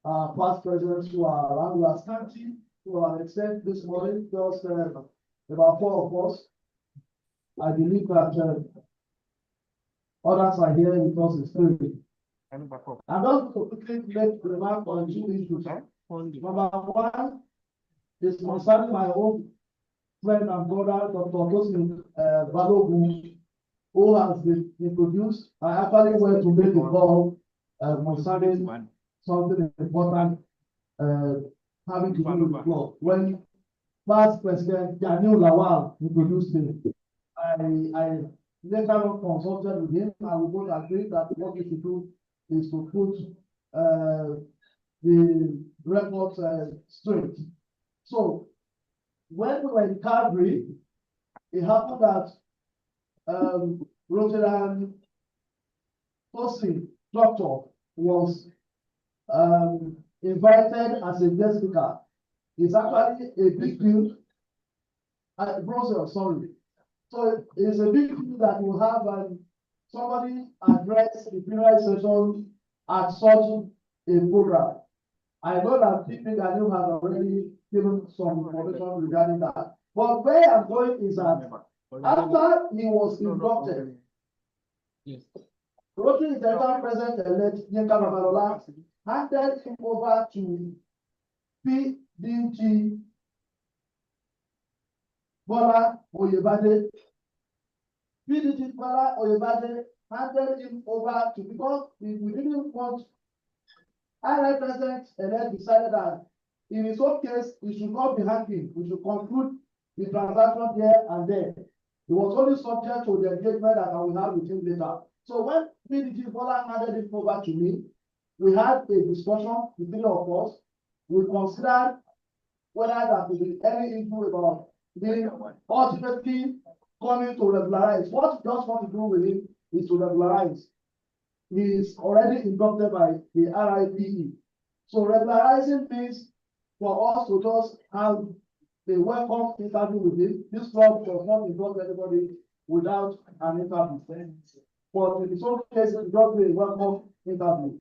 past presidents who are around. We are scanty to an extent this morning, just about 4 of us. I believe that others are here with us in spirit. I'm just to quickly make remark on 2 issues. Number 1 is concerning my own friend and brother, Dr. Tosin Balogun, who has been introduced. I actually went to make a call concerning something important having to do with the club. When past President Daniel Lawal introduced me, I later on consulted with him, and we both agreed that what we should do is to put the records straight. So when we were in Calgary, it happened that Rotterdam Tosin Doctor was invited as a guest speaker. It's actually a big deal at Brussels, sorry. So it's a big deal that you have somebody address the plenary session at such a program. I know that people that you have already given some information regarding that. But where I'm going is that after he was inducted, Rotary International President-elect Yinka Babalola handed him over to PDG Bola Oyebade. PDG Bola Oyebade handed him over to, because we didn't want, our President-elect decided that in his own case, he should not be hanging. We should conclude the transaction there and there. He was only subject to the engagement that I will have with him later. So when PDG Bola handed it over to me, we had a discussion, the 3 of us. We considered whether there could be any issue about being ultimately coming to regularize. What we just want to do with him is to regularize. He is already inducted by the RIPE. So regularizing means for us to just have a welcome interview with him. This club does not involve anybody without an interview. But in some cases, it just be a welcome interview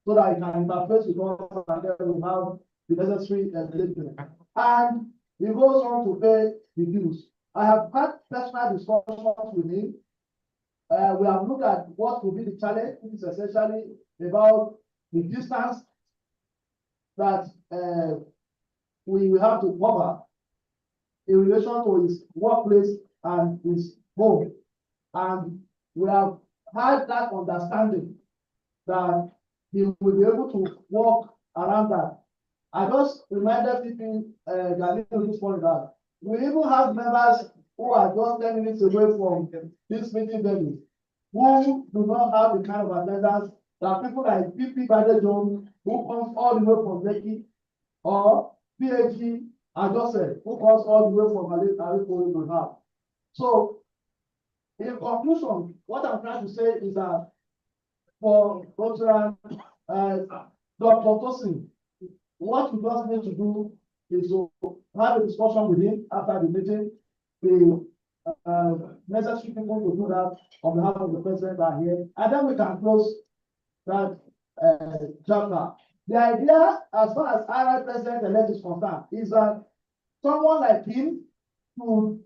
so that he can interface with us and then we have the necessary engagement. And he goes on to pay the dues. I have had personal discussions with him. We have looked at what will be the challenge. It is essentially about the distance that we will have to cover in relation to his workplace and his home. And we have had that understanding that he will be able to walk around that. I just reminded people that this point that we even have members who are just 10 minutes away from this meeting venue who do not have the kind of attendance that people like PP Badejo, who comes all the way from Lekki, or PhD Adjusted, who comes all the way from Ariko to have. So, in conclusion, what I'm trying to say is that for Dr. Tosin, what we just need to do is to have a discussion with him after the meeting. The necessary people to do that on behalf of the president are here, and then we can close that chapter. The idea, as far as our president-elect is concerned, is that someone like him should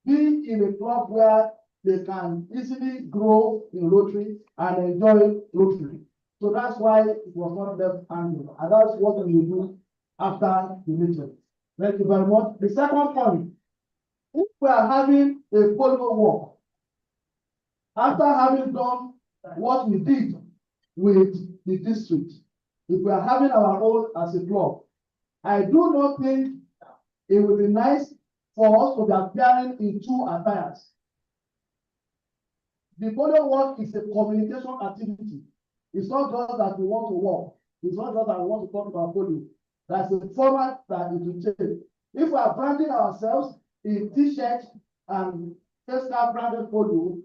be in a club where they can easily grow in Rotary and enjoy Rotary. So that's why it was not left hanging, and that's what we will do after the meeting. Thank you very much. The second point, if we are having a polio walk, after having done what we did with the district, if we are having our own as a club, I do not think it would be nice for us to be appearing in 2 attires. The polio walk is a communication activity. It's not just that we want to walk. It's not just that we want to talk about polio. That's a format that it will take. If we are branding ourselves in T-shirt and face-cap branded polio,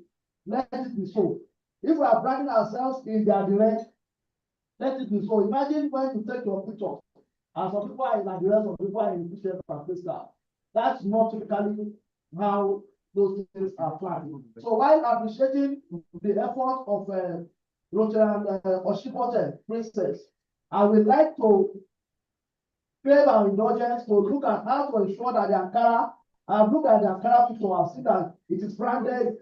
let it be so. If we are branding ourselves in the direct, let it be so. Imagine when you take your picture, and some people are in the direct, some people are in T-shirt and face-cap. That's not typically how those things are planned. So while appreciating the effort of Rotary Oshipote Princess I would like to crave our indulgence to look at how to ensure that the Ankara, I've looked at the Ankara picture, I've seen that it is branded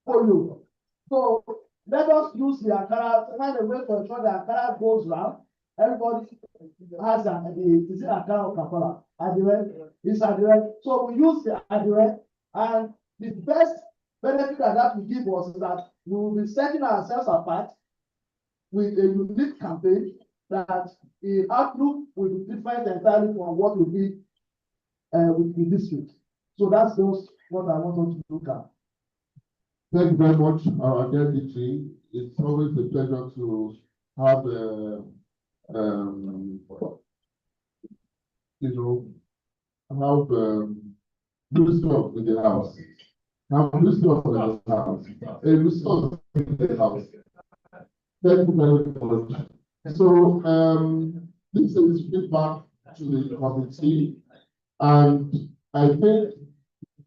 polio. So let us use the Ankara, find a way to ensure the Ankara goes round. Everybody has is it Ankara or Kampala? Adire, it's Adire. So we use the Adire, and the best benefit that will give us is that we will be setting ourselves apart with a unique campaign that the outlook will be different entirely from what we did with the district. So that's just what I want us to look at.
Thank you very much, our deputy. It's always a pleasure to have wisdom in the house. Have wisdom in the house. A wisdom in the house. Thank you very much. So this is feedback to the committee, and I think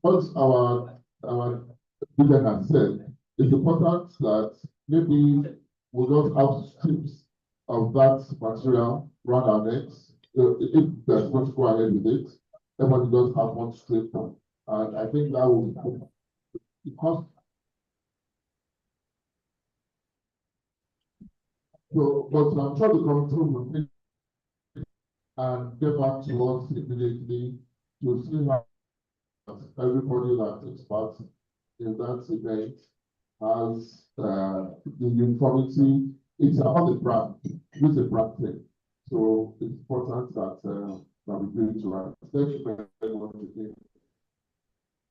what our leader has said, it's important that maybe we don't have strips of that material around our necks. If there's going to go ahead with it, everybody does have one strip, and I think that will be because. So, but I'm sure the committee will think and get back to us immediately to see how everybody that takes part in that event has the uniformity. It's about the brand. It's a brand thing. So it's important that that we do it right. Thank you very much again.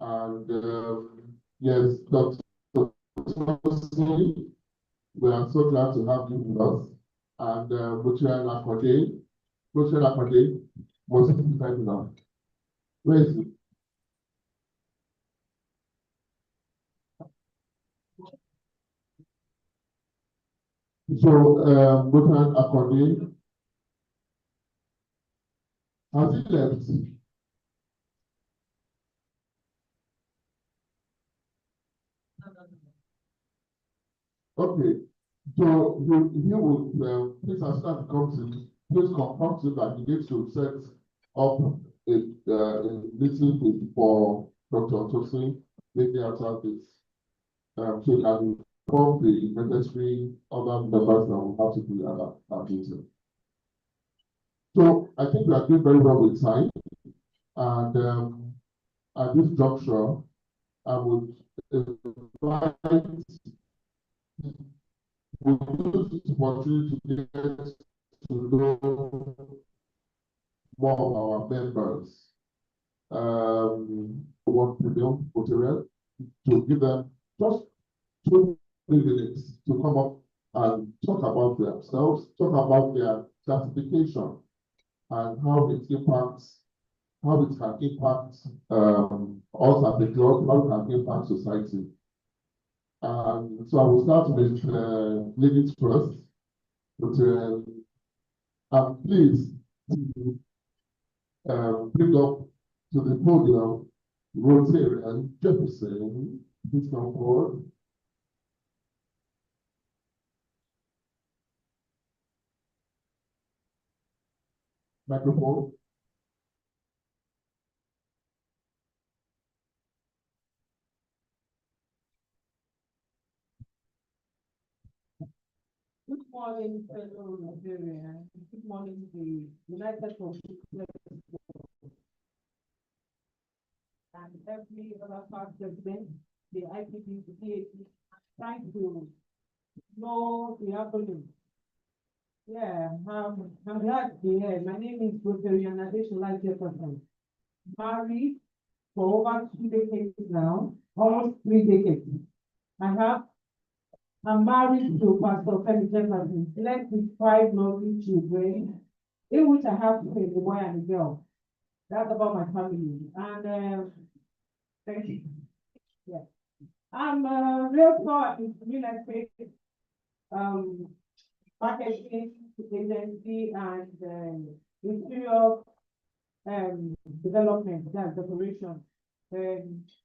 And yes, Dr. We are so glad to have you with us. And Buchian Akwade was right now. Where is he? So, Buchian Akwade, has he left? Okay, so he would please as that comes in, please confirm to that he needs to set up a meeting for Dr. Tosin maybe after this. So that we inform the necessary other members that will have to be at that meeting. So I think we are doing very well with time, and at this juncture, I would invite we use this opportunity to get to know more of our members. Want Premium Hotel to give them just 2 minutes to come up and talk about themselves, talk about their classification and how it impacts, how it can impact us as a club, how it can impact society. So I will start with ladies first, but I'm pleased to bring up to the podium Rotarian Jefferson. Please come forward. Microphone.
Good morning, fellow Nigerians. Good morning, the United Constituent and every other past president, the IPP, the DAP, trying to know the happening. Yeah, I'm glad to be here. My name is Rotarian Adeshola Jefferson. Married for over 2 decades now, almost 3 decades. I'm married to Pastor Femi Jefferson, blessed with 5 lovely children, in which I have 2, a boy and a girl. That's about my family. And thank you. Yeah. I'm a realtor in real estate, marketing agency and interior development, that's decoration. I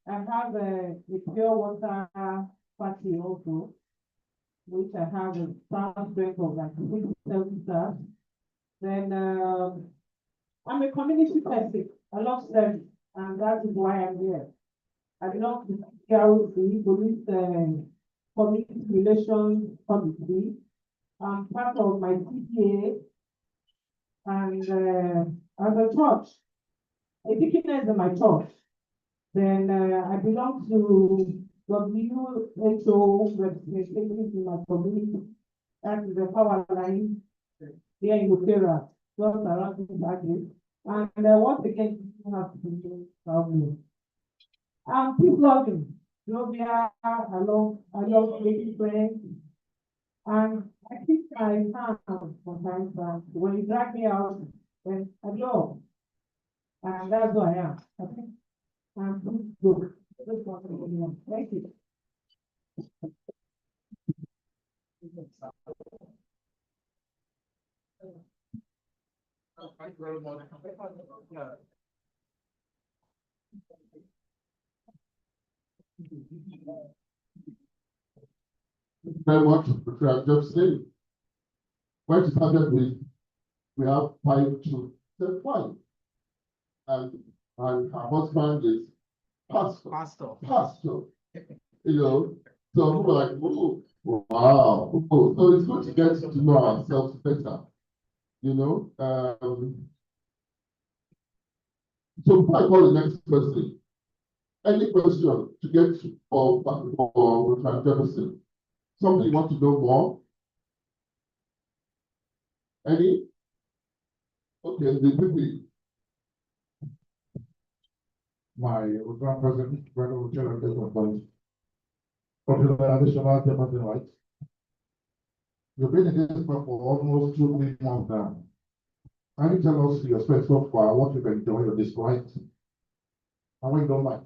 have a pure water party also, which I have a staff strength of like 6-7 staff. Then, I'm a community person. I love service, and that is why I'm here. I belong to the Police Community Relations Committee. I'm part of my CPA and the church. A deaconess in my church. Then I belong to WHO representatives in my community. That is the power line here in Opera, just around this again. And once again, you have to do something. Keep loving. Novia, I love making friends. And I keep my hand sometimes, when you drag me out, then I love. And that's who I am. I think I'm good. Thank you.
Thank you very much. Very much, which I just said. When it started with, we have 5 children, 5. And her husband is pastor. You know, so we're like, oh, wow. Oh, so it's good to get to know ourselves better. You know, so before I call the next person, any question to get to or Jefferson? Something you want to know more? Any? Okay, the people. My President, General General Point. Additional Jefferson rights. You've been in this for almost 2-3 months now. Can you tell us your experience so far, what you've enjoyed or disliked, and what you don't like?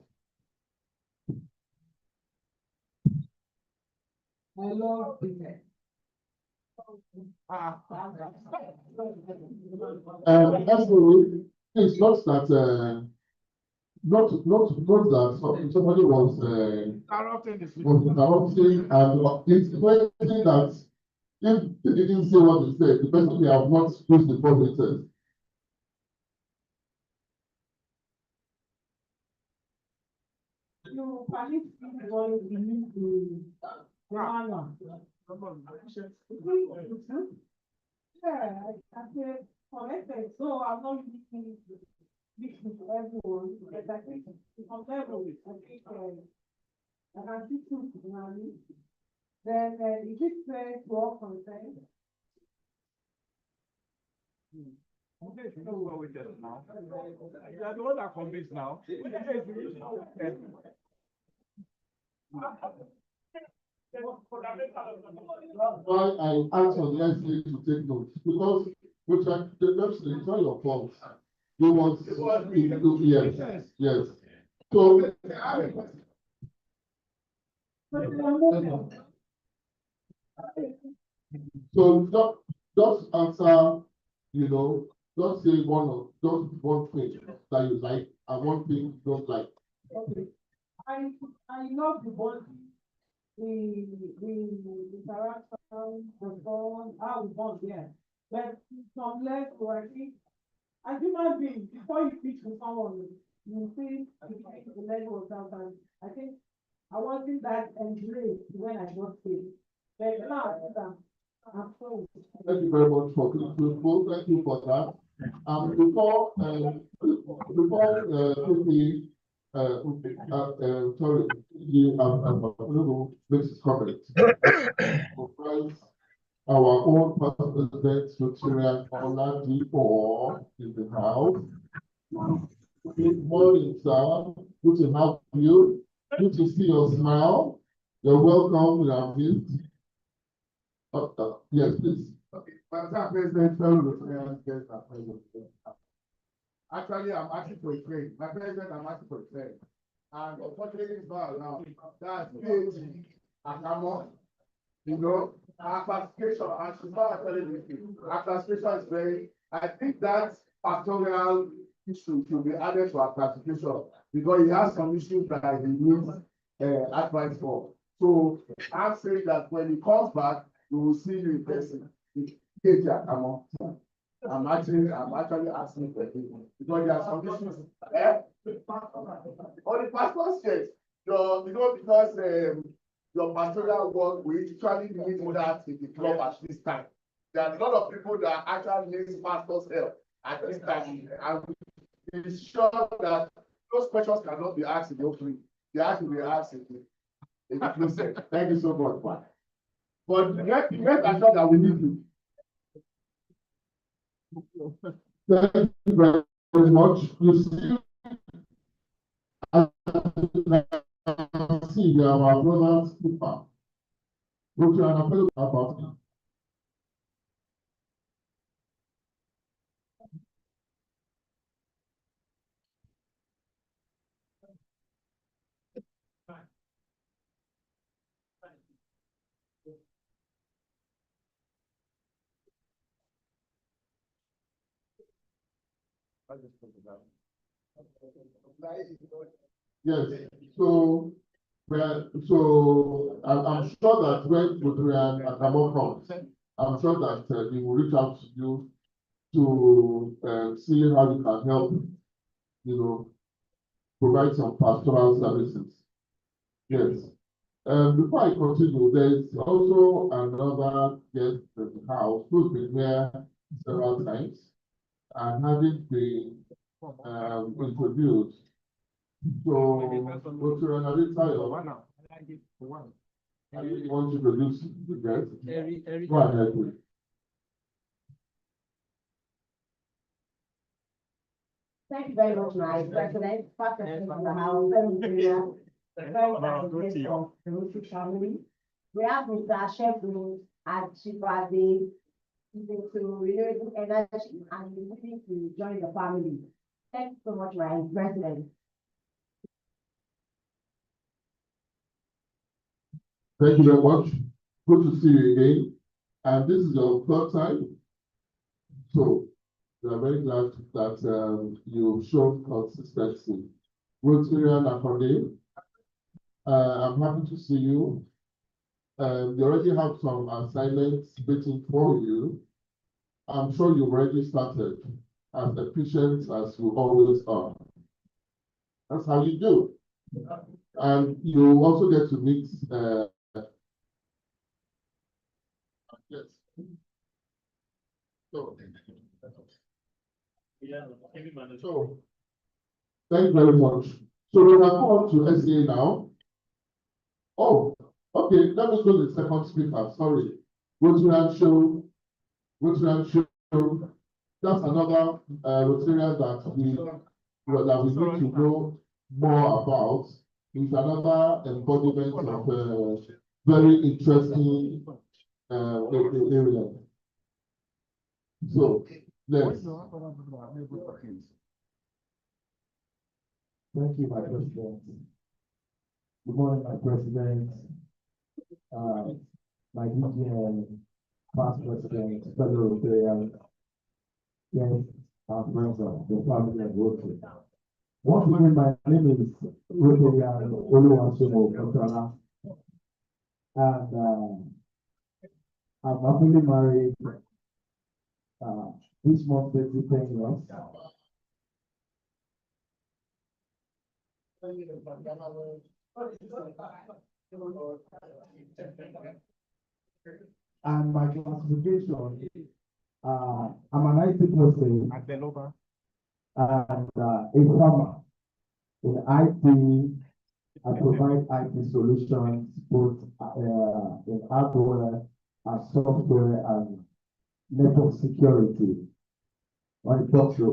Hello.
Absolutely, it's not that not that somebody was interrupting, and it's questioning that if they didn't say what they said, the person may have not used the promises.
You can see what you need to yeah, I said connected, so I'm not using this to everyone, but I think on level, I think I can see two money. Then is it fair to all concerned?
Okay, you know what we get now. You are the one that convinced now.
Why I asked on Leslie to take notes, because which I the Leslie, it's not your fault. It was yes. So just answer, you know, just say one thing that you like and one thing you don't like.
Okay. I love the body, the interaction, the bond, how we bond, yeah. But from left to I think, as human beings, before you speak to someone, you see the level of sometimes. I think I wasn't that engaged when I got here. But now I'm so.
Thank you very much for people. Thank you for that. Before quickly, sorry, you this is comment. Our own president, Victoria Oladipo, in the house. Good morning, sir. Good to have you. Good to see your smile. You're welcome. We are missed. Yes, please. Okay. President, actually, I'm asking for a trade. My president, I'm asking for a trade. And unfortunately, it's not allowed. That's PhD. You know, our classification, and she's not actually with you. Our classification is very, I think that pastoral issue should be added to our classification because he has some issues that he needs advice for. So I'm saying that when he comes back, we will see you in person. I'm actually asking for people because there are some issues. On the pastor's case, because your pastoral work, we usually need that in the club at this time. There are a lot of people that actually need pastor's help at this time, and it's sure that those questions cannot be asked in the opening. They have to be asked in the closed. Thank you so much, but let's assure that we need you. Thank you very much. You see, I see there are our brothers keeper. Go to an appeal about it. Yes, so I'm sure that when Butrian Akamo comes, I'm sure that he will reach out to you to see how you can help, provide some pastoral services. Yes. Before I continue, there's also another guest at the house who's been here several times and having been introduced. So, Dr. Anaditayo, you want to introduce the guest? Go ahead, please.
Thank you very much, my president, Pastor from the House, the family. We have Mr. Sheffield at Chipade to renewable energy and looking to join the family. Thank you so much, my president.
Thank you very much. Good to see you again. And this is your third time. So we are very glad that you've shown consistency. Rotarian Akande, I'm happy to see you. They already have some assignments waiting for you. I'm sure you've already started as efficient as you always are. That's how you do. And you also get to meet yes. So thank you very much. So we have come to SA now. Oh, okay, let me go to the second speaker. Sorry. Rotarian Show. That's another Rotarian that we need to know more about. It's another embodiment of very interesting area. So, let's.
Thank you, my president. Good morning, my president, my DGM, past president, fellow Rotarians, yes, our friends of the family of Rotary. Once again, my name is Rotarian Oluwaseun Okotola, and I'm happily married. This month, 10 years. And my classification, I'm an IT person and a farmer. In IT, I provide IT solutions both in hardware and software and network security. When it comes to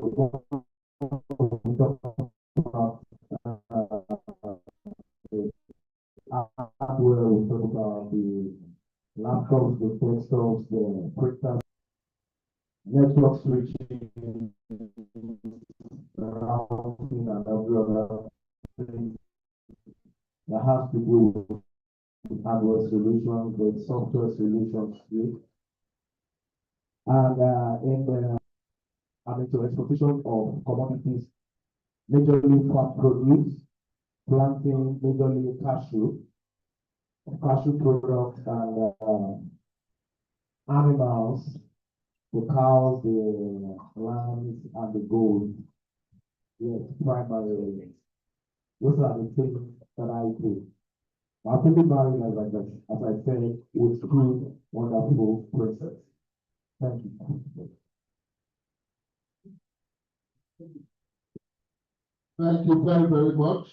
hardware, we talk about the laptops, the desktops, the printers, network switching, routing, and every other thing that has to do with hardware solutions, with software solutions too. And I'm into exportation of commodities, majorly farm produce, planting, majorly cashew products and animals, the cows, the lambs, and the goats. Yes, primarily. Those are the things that I do. Happily married, as I said, with two wonderful princes. Thank you.
Thank you very, very much.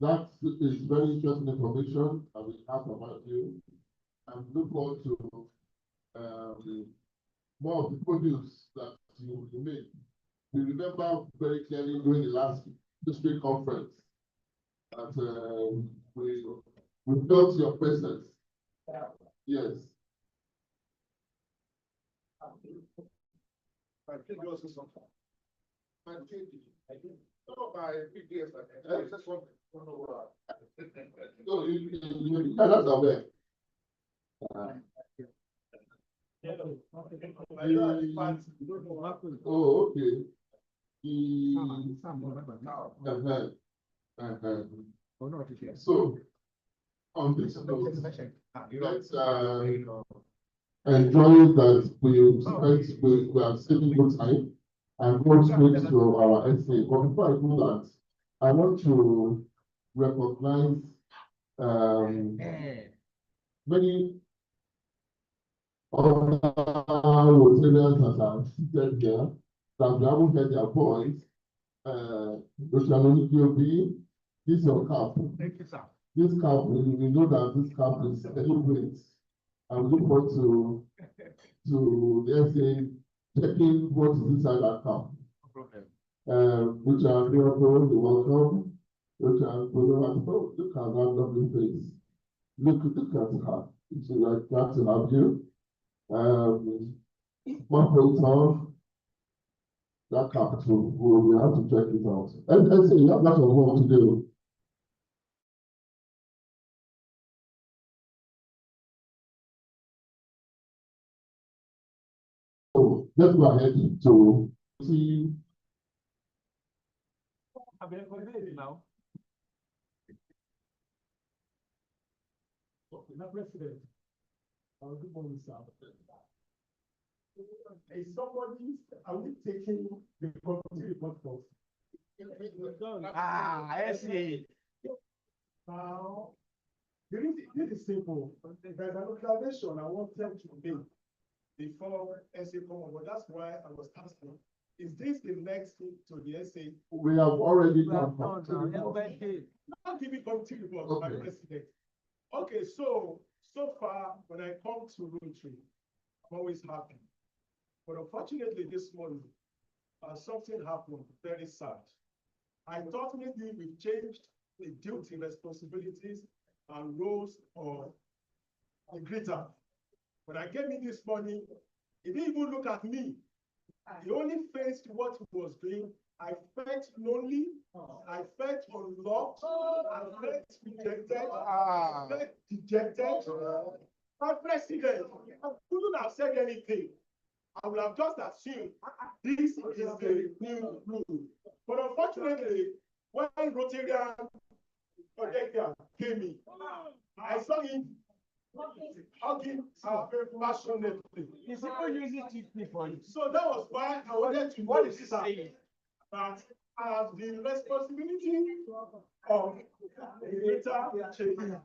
That is very interesting information that we have about you. And look forward to more of the produce that you made. We remember very clearly during the last district conference that we felt your presence. Yes. That's aware. Oh, okay. So, on this note, let's enjoy that we are saving good time and go straight to our essay. But before I do that, I want to recognize many other Rotarians that are seated here that we haven't heard their voice. This is your cap.
Thank you, sir.
This cap, we know that this cap is deliberate. And we look forward to the essay checking what is inside that cap. Which are you're welcome. Which are look at that lovely face. Look at her. It's like glad to have you. One point that capital, we have to check it out. And say you have lots of work to do. So let's go ahead to see.
I've been recorded now. Mr. President, good morning, sir. Is somebody, are we taking the property report first? I see. Now, this is simple. There's an observation I wanted to make before essay come on, but that's why I was asking. Is this the next thing to the essay?
We have already done.
I'll give it property report, my president. Okay, so far, when I come to Rotary, I'm always happy. But unfortunately, this morning, something happened very sad. I thought maybe we've changed the duty, responsibilities, and roles of the greeter. When I came in this morning, he didn't even look at me. He only faced what he was doing. I felt lonely, I felt unloved, I felt rejected, I felt dejected. My president, I couldn't have said anything. I would have just assumed this is the new rule. But unfortunately, when Rotarian came in, I saw him hugging passionately. He's even using TP for you. So that was why I wanted to what is saying that I have the responsibility of the data changing.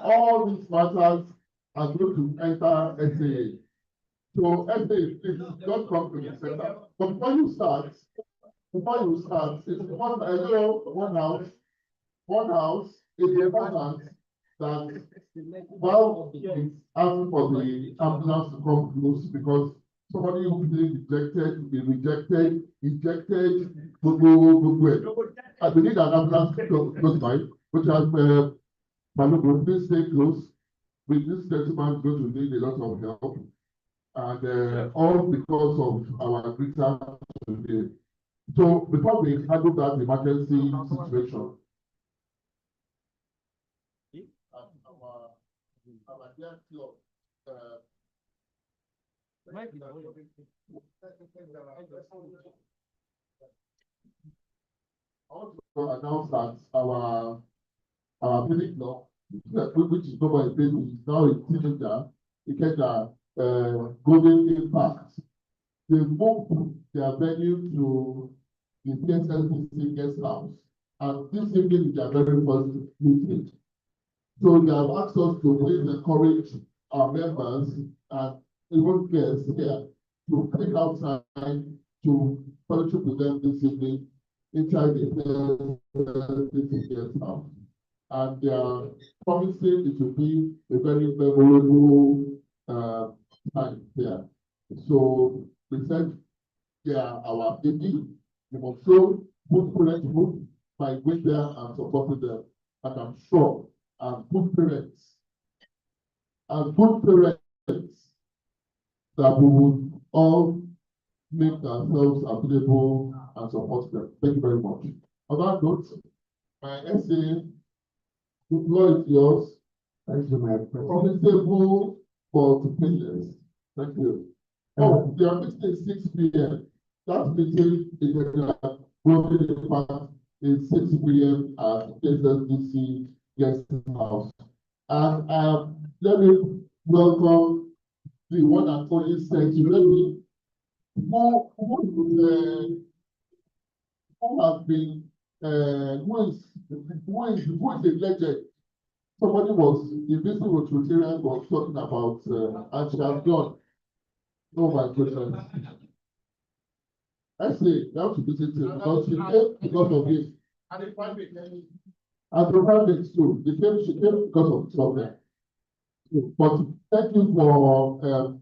All these matters are going to enter SAA. So SAA, please don't come to the center. But before you start, it's one house is important that while it's asking for the ambulance to come close because somebody who is rejected, ejected, I believe an ambulance close by, which has please stay close. With this gentleman going to need a lot of help. And all because of our greeter today. So before we handle that emergency situation, our dear club, I want to announce that our building club, which is number is now a teenager, Golden Impact. They moved their venue to the PSLC guest house, and this evening is their very first meeting. So they have asked us to please encourage our members and even guests here to take out time to fellowship with them this evening inside the PSLC guest house. And they are promising it will be a very memorable time there. So we said, yeah, our AD, you must show good parenthood by going there and supporting them. And I'm sure, and good parents, that we will all make ourselves available and support them. Thank you very much. On that note, my essay, the floor is yours.
Thank you, my friend.
Promisable for the pages. Thank you. Oh, they are meeting 6 p.m. That meeting is going to is 6 p.m. at PSLC guest house. And let me welcome the one and only secretary who has been who is a legend. Somebody was invisible Rotarian was talking about and she has done. Oh my goodness. I say you have to visit him because she came because of this. And the private too. She came because of problem. But thank you for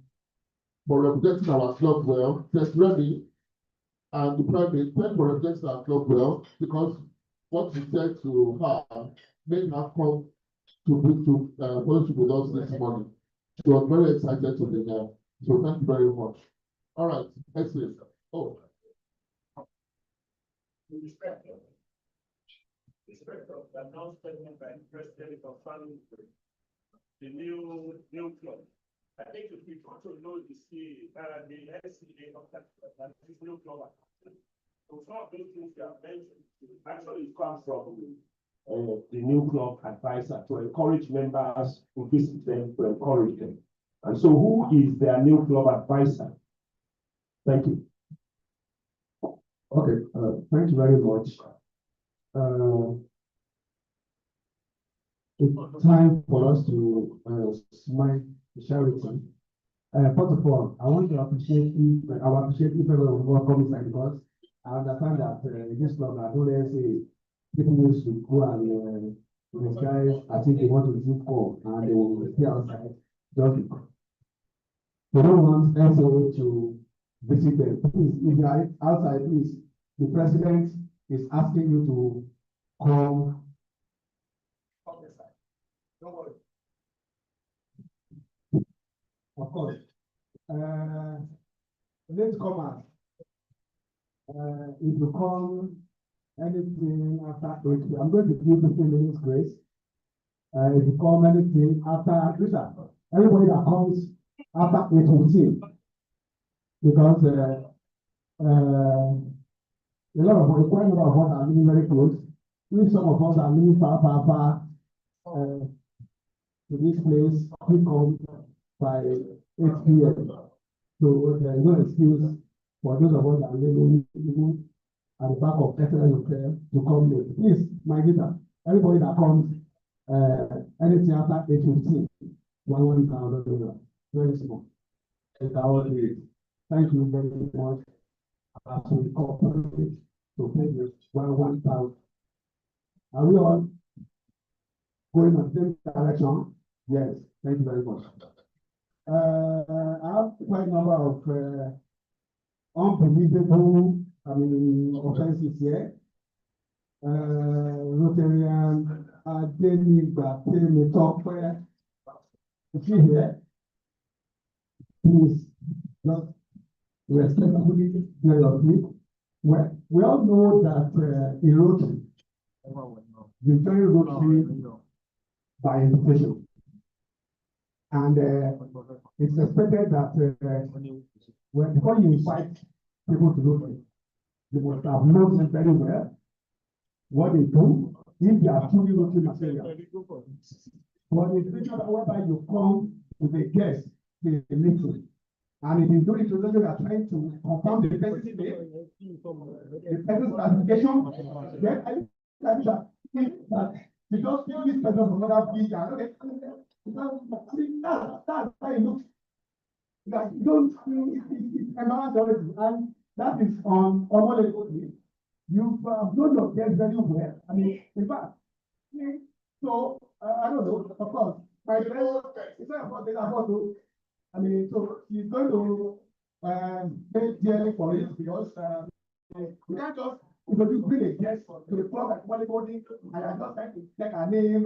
representing our club well. Just ready and the private, thank you for representing our club well, because what you said to her made her come to fellowship with us this morning. She was very excited to be here. So thank you very much. All right, excellent. Oh.
With respect of the announcement by the president of family, the new club. I think if we want to know the SCA of that this new club. So some of those things you have mentioned actually come from the new club advisor to encourage members to visit them, to encourage them. And so who is their new club advisor? Thank you.
Okay, thank you very much. It's time for us to smile charity. First of all, I want to appreciate each everyone who welcome inside, because I understand that in this club, I don't say people used to go and these guys, I think they want to do call and they will stay outside just because. They don't want SOA to visit them. Please, if you are outside, please, the president is asking you to come.
Don't worry.
Of course. Let's come out. If you come anything after 8, I'm going to give 15 minutes grace. If you come anything after Twitter, everybody that comes after 8:15, because a lot of quite a number of us are living very close. If some of us are living far to this place, we come by 8 p.m. So there is no excuse for those of us that are living at the back of Excellent Hotel to come late. Please, my leader, everybody that comes anything after 8:15, 1,000, very small. Thank you very much. As we cooperate to pay this 1,000. Are we all going in the same direction? Yes, thank you very much. I have quite a number of unbelievable, offenses here. Rotarian, Adenigba, Pemi, Tokwe. If you here, please just respectfully hear your plea Well, we all know that in Rotary, you join Rotary by invitation. And it's expected that before you invite people to Rotary, you must have known them very well, what they do, if they are truly Rotary material. But it's different whereby you come with a guest to a meeting. And if you do it, you are trying to confirm the person's name, the person's classification, then I think that because this person from another big and okay, that's how it looks. That you don't it's embarrassed already, and that is on one level. You've known your guests very well. I mean, in fact, so I don't know, of course, my friend, it's not about this, about to. I mean, so he's going to pay dearly for it because we can't just introduce bring a guest to the club like volleyball and I'm just trying to check her name. It's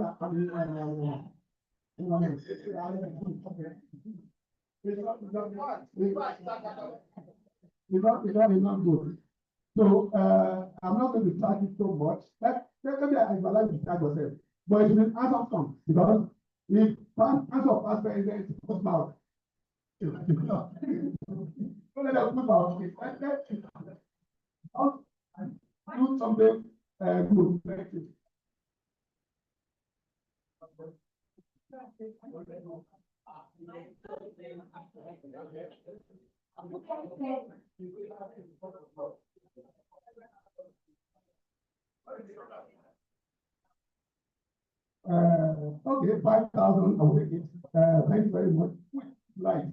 not good. So I'm not going to charge it so much. Maybe I like to charge yourself, but it will answer some because if answer past president put mouth. Don't let them put mouth. Do something good. Thank you. Okay, 5,000 away. Thank you very much. Right.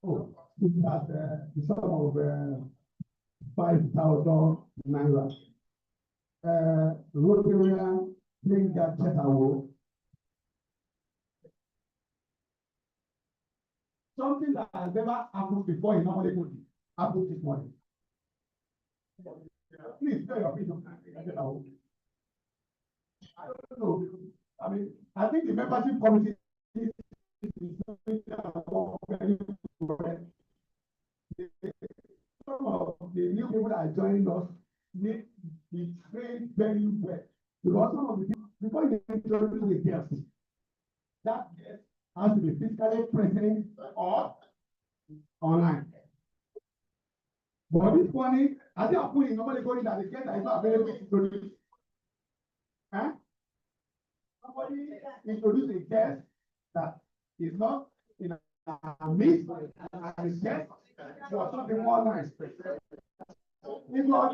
Oh, that the sum of 5,000 naira. Rotarian Linga Chetawo. Something that has never happened before in normally could happen this morning. Please tell your opinion. I don't know. I mean, I think the membership committee is some of the new people that are joining us need to be trained very well. Because some of the people, before you introduce the guest, that guest has to be physically present or online. But this morning, I think I'm putting nobody going that the guest is not available to introduce. Huh? Somebody introduce a guest that is not in a midst and the guest was something more nice. If not,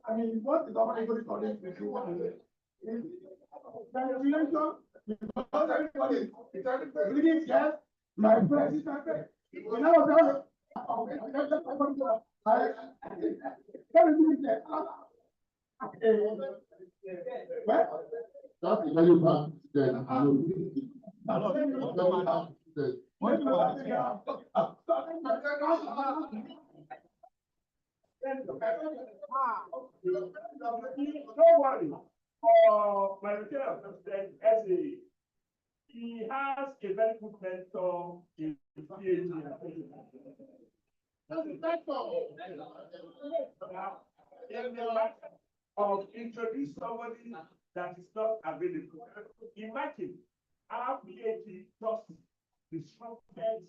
I mean, what is normally going to this is relation because everybody is bringing guests, my friend is my friend. When I was well, that's very bad. Then
don't worry. My lieutenant president, Ezzy, he has a very good mentor in PhD. In the matter of introduce somebody that is not available. Imagine our PhD just disrupted,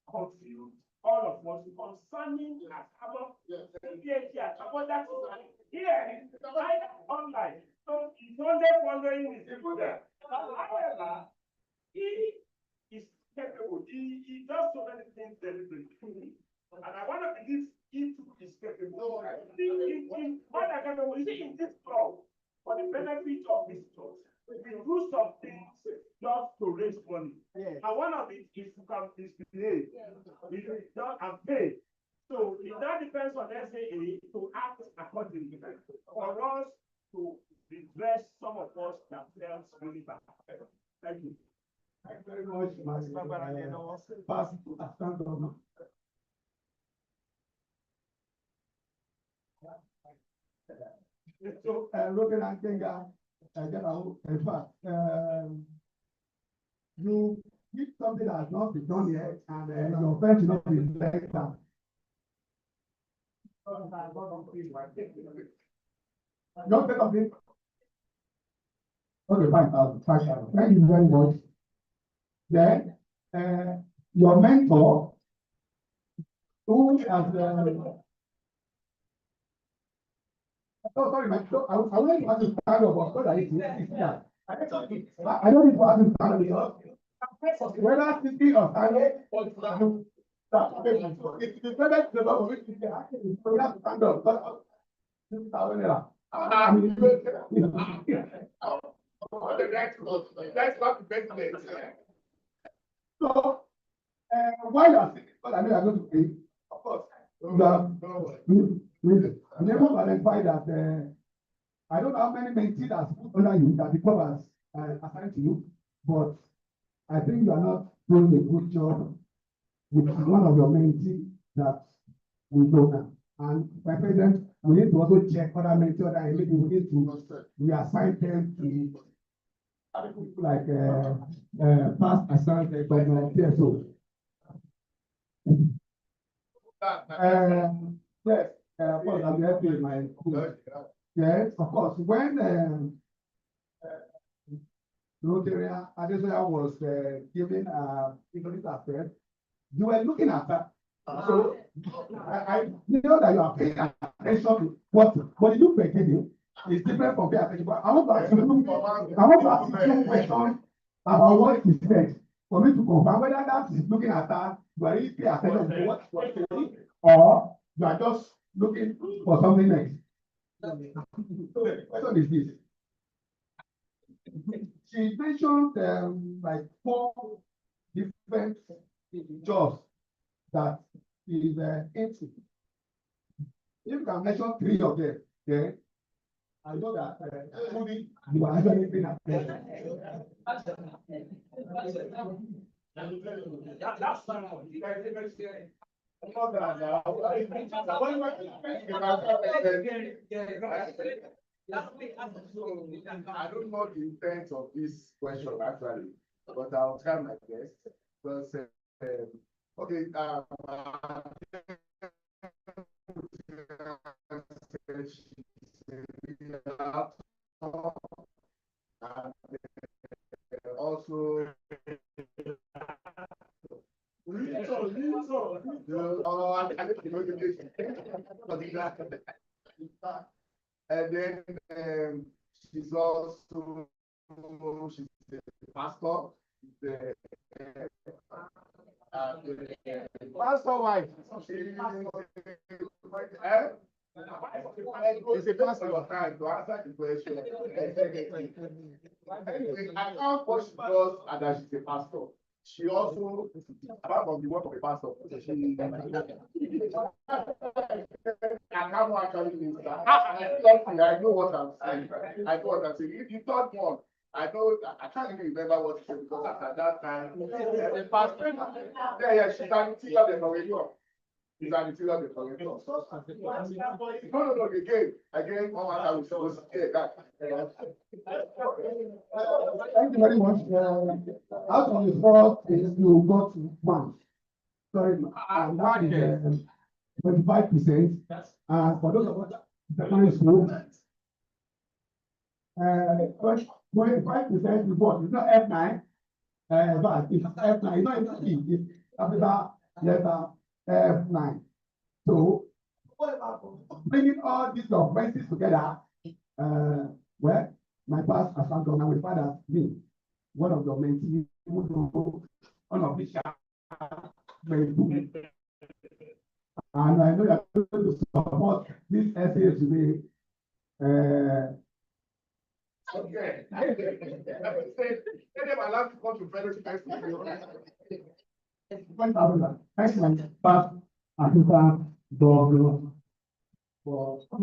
confused all of us concerning about PhD that is here online. So he's only wondering is people there. However, he is capable. He does so many things deliberately. And I want to believe he is capable. What I can do is in this club, for the benefit of visitors, we do some things just to raise money. And one of it is to come display. We do it and pay. So it now depends on SAA to act accordingly. For us to redress some of us that fails really bad. Thank you.
Thank you very much, my past stand. So, looking at Kenga, in fact, you if something has not been done yet, and your offense will not be later. Don't take of it. Okay, 5,000. Thank you very much. Then, your mentor, who has, oh, sorry, I want to ask you stand up, but I don't need to ask you stand up. Whether sitting or standing, it's the better to know which is the action, so we have to stand up. I mean, that's not the best place. So, while you are sitting, but I know you are going to pay, of course. We never identify that, I don't know how many mentees that put under you that the club has assigned to you, but I think you are not doing a good job with one of your mentees that we know now. And my president, we need to also check other mentees that maybe we need to reassign them to other people like past assigned government PSO. Yes, of course, I'm happy with my school. Yes, of course, when Rotary Adesoya was giving economic affairs, you were looking at that. So I know that you are paying attention to what you were giving is different from paying attention. But I want to ask you questions about what he said for me to confirm whether that is looking at that you are really paying attention to what you are saying, or you are just looking for something else. So the question is this. She mentioned like 4 different jobs that is into. If you can mention 3 of them, then I know that you are actually being attention. That's I don't know the intent of this question actually, but I'll try my best. Because okay, also and then she's also she's a pastor. The pastor wife. It's a pastor of time to answer the question. I can't push because and that she's a pastor. She also, apart from the work of a pastor, I can't actually minister. I know what I'm saying. I know what I'm saying. If you thought one, I know I can't even remember what she said because at that time, the pastor, she's an interior decorator. She's an interior decorator. No, again, one matter we supposed to say that. Thank you very much. Out of the 4 things, you got 1. Sorry, that is 25%. For those of us secondary school, 25% report is not F9, but it's F9, it's not F9, it's capital letter F9. So, bringing all these offenses together, well, my past as I'm going to father me, one of the mentees, one of the and I know you're going to support this essay today. Okay. Let them allow to come to federal defense. Thank you, my past assistant governor, for my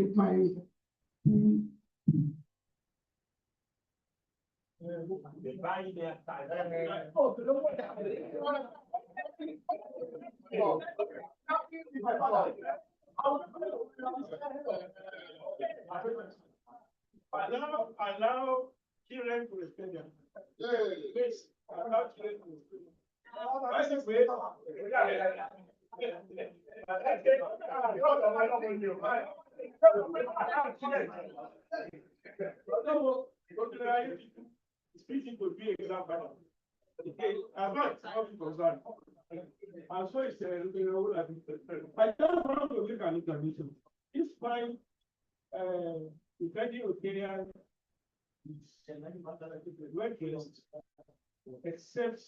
I now children to respect them.
Yay.
Please, allow children to respect them. By the way, speaking could be example. I'm not concerned. I'm so excited. I don't want to look at information. It's fine. Depending on Kenya, it's except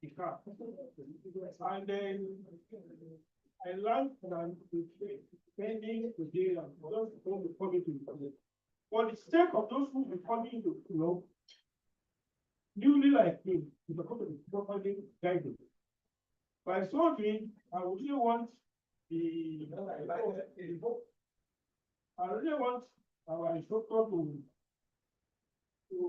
the car. And then I learned that depending to the those who will be coming to the public. For the sake of those who will be coming to, newly like me, to become properly guided. By so doing, I would really want I really want our instructor to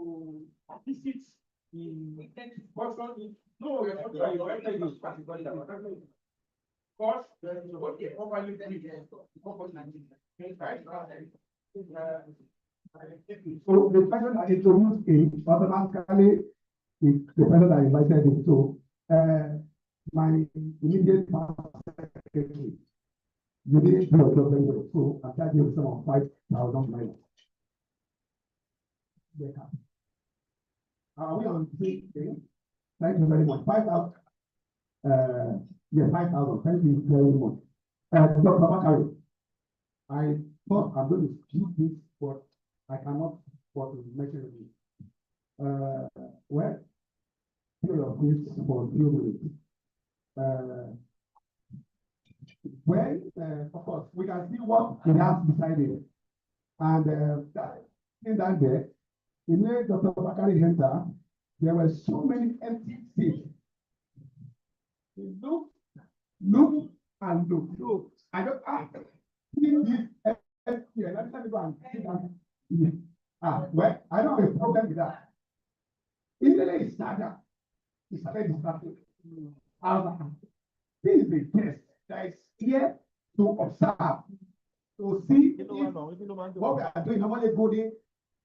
visit the person. No, we're not trying to invited you. Because there is a properly
So the person that introduced it automatically is the person that invited it. So my immediate secretary, you didn't do your job very well. So I charge you some of 5,000 naira. Are we on the thing? Thank you very much. 5,000. Yeah, 5,000. Thank you very much. Dr. Bakari, I thought I'm going to keep this, but I cannot mention it. Well, period of this for a few minutes. Of course, we can see what we have decided. And in that day, in the Dr. Bakari Center, there were so many empty seats. Look, and look. I don't see this empty. Let me go and sit down. Well, I don't have a problem with that. Immediately it started distracting. This is the test that is here to observe, to see if what we are doing normally good is,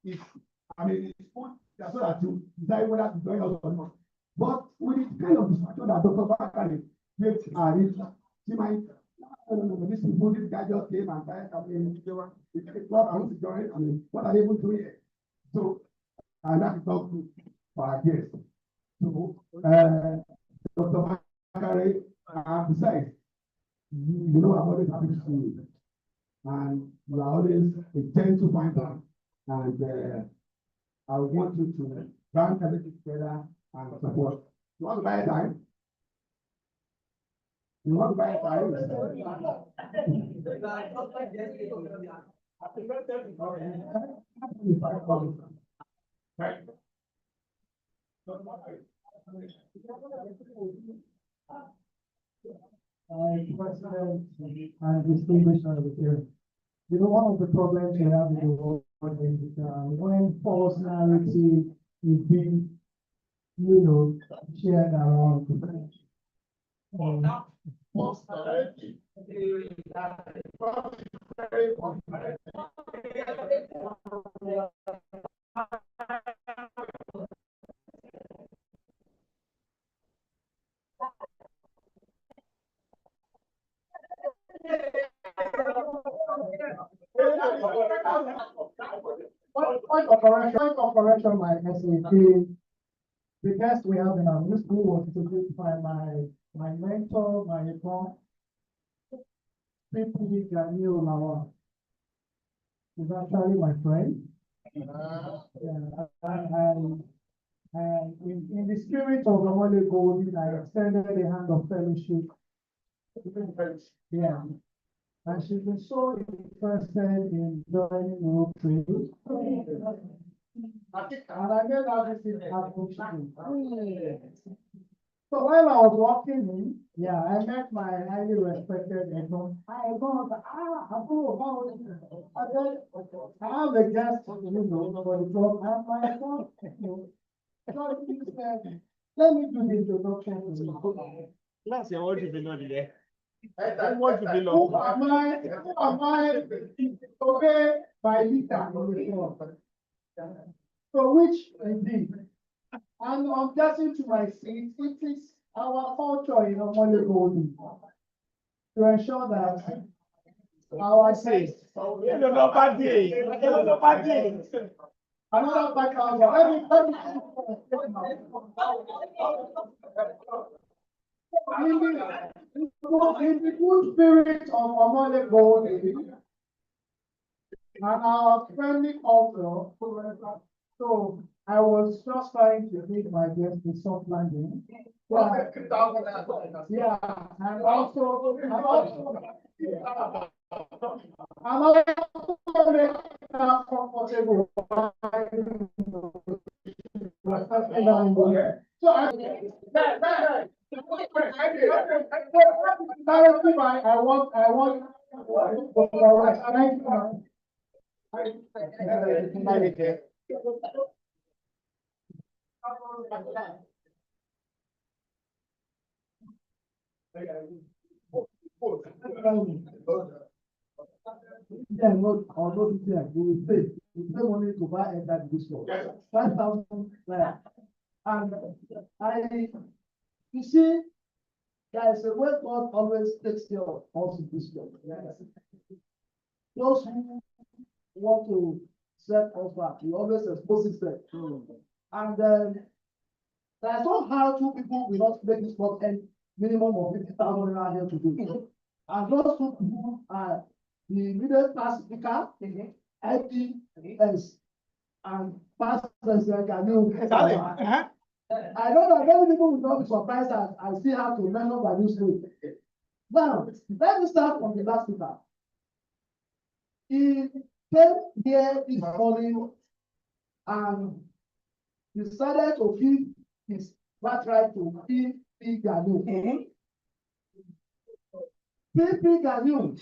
it's good, so that you decide whether to join us or not. But with the kind of discussion that Dr. Bakari makes, she might, this guy just came and said, what I want to join, what are they able to do here? So, and that is not good for our guests. So, Dr. Bakari, besides, I'm always happy to see you. And you are always a gentle finder. And I want you to band everything together and support. You want to buy a time? You want to buy a time? President and distinguished here. One of the problems we have in the world is when false narrative is being, shared around. False narrative. Point of correction, my SAP. The guest we have in our new school was introduced by my mentor, my boss, P.P. Daniel Lawa. He's actually my friend. And in the spirit of Ramole Golden, I extended a hand of fellowship. Yeah. And she's been so interested in joining Rotary. And I made that visit happen. So while I was walking in, I met my highly respected Egon. I have a guest, for the job, and my Egon. So he said, let me do the introduction to you.
That's your order, you know, there.
Who am I to obey by leader? So which indeed, and on getting to my seat, it is our culture in Omole Golden to ensure that our seats. Another 5,000. In the good spirit of Omole Golden and our friendly culture, so I was just trying to make my guest a soft landing. Yeah, and also make her comfortable. So I want. Thank you. Although we will pay money to buy enter this store. 5,000 naira. And you see, there is a way God always takes care of us in this world. Those who want to set us back, he always exposes them. And there's no how two people will not make this work and minimum of 50,000 naira here to do. And those two people are the middle class speaker, IPS, and past president. I know that many people will not be surprised that I still have to mention my new school. Now, let me start from the last speaker. He came here this morning and decided to give his birthright to P.P. Ganu. P.P. Ganu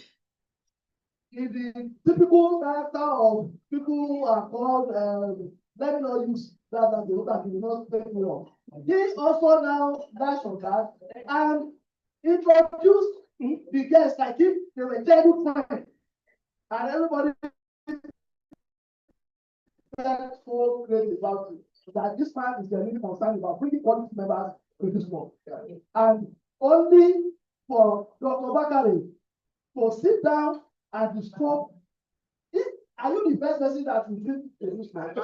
is the typical character of people who are called, let me not use that as the that will not take me wrong. He also now dash on that and introduced the guests like if they were childhood friends. And everybody felt so great about it. That this man is genuinely concerned about bringing quality members to this work. And only for Dr. Bakare to sit down and discuss. Are you the best person that will drink this man? They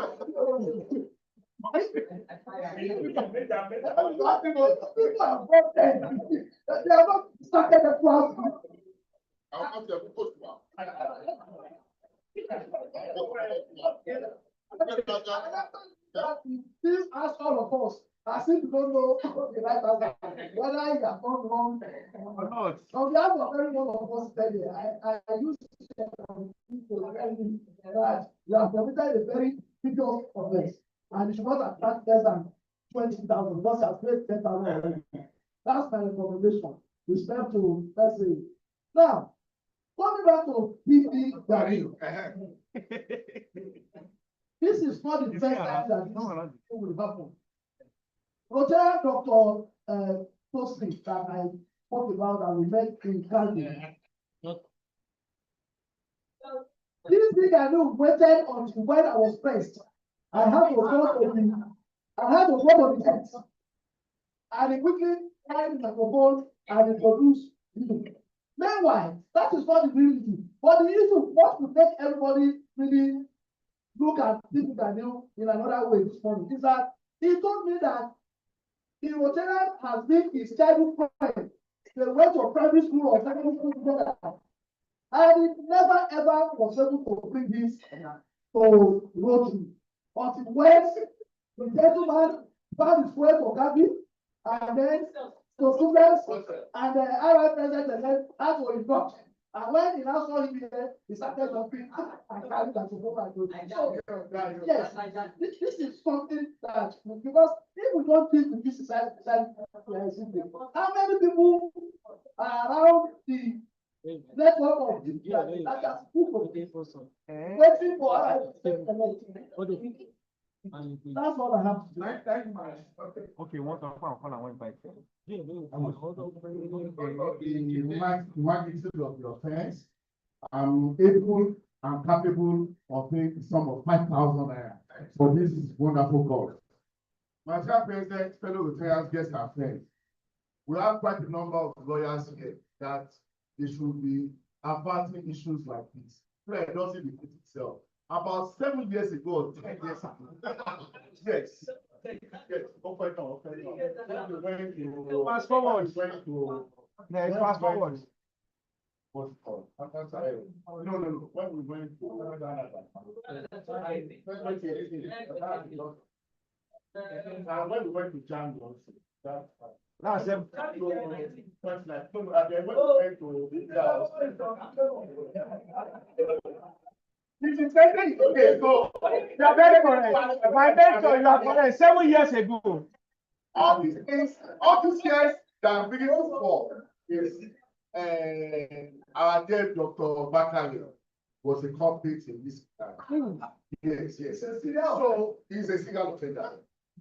have not started the process. Please ask all of us. I still don't know the right answer, whether you have gone wrong or not. On behalf of every one of us today, I use to that you have committed a very serious offense, and you should not attract less than 20,000 because you have paid 10,000 already. That's my recommendation. Respect to, let's say. Now, coming back to P.P. Ganu. This is not the first time that this will happen. Hotel Dr. Tosin that I spoke about that we met in Calgary. This thing I know waited until when I was pressed. I had to go to the tent. And he quickly climbed the microphone and introduced me. Meanwhile, that is not the real issue. But the issue, what to make everybody really look at people that knew in another way this morning is that he told me that the Rotarian has been his childhood friend. They went to primary school or secondary school together. And he never ever was able to bring this to Rotary. But it went, the gentleman found his way to Gabi, and then to students, and the RI president and then that was his doctor. And when he now saw him here, he started jumping and carried that to go back to the yes, this is something that, because if we don't think with this society, how many people are around the network of the waiting for that's all I have to do. Thank you, man.
Okay, one by
the magnitude of your offense, I'm able and capable of paying the sum of 5,000 naira. for this wonderful cause. My dear President, fellow retirees, guests, and friends, we have quite a number of lawyers here that they should be averting issues like this. Prayer doesn't repeat itself. About 7 years ago, 10 years ago. Yes. Yes.
Fast forward.
Next, fast forward. What's it called? No. When we went to and when we went to Django,
That's them.
Okay, so
You are very correct. My mentor, you are correct. 7 years ago.
all these things, all these years that I'm bringing for is our dear Dr. Bakari was a culprit in this. Yes. So he's a single offender.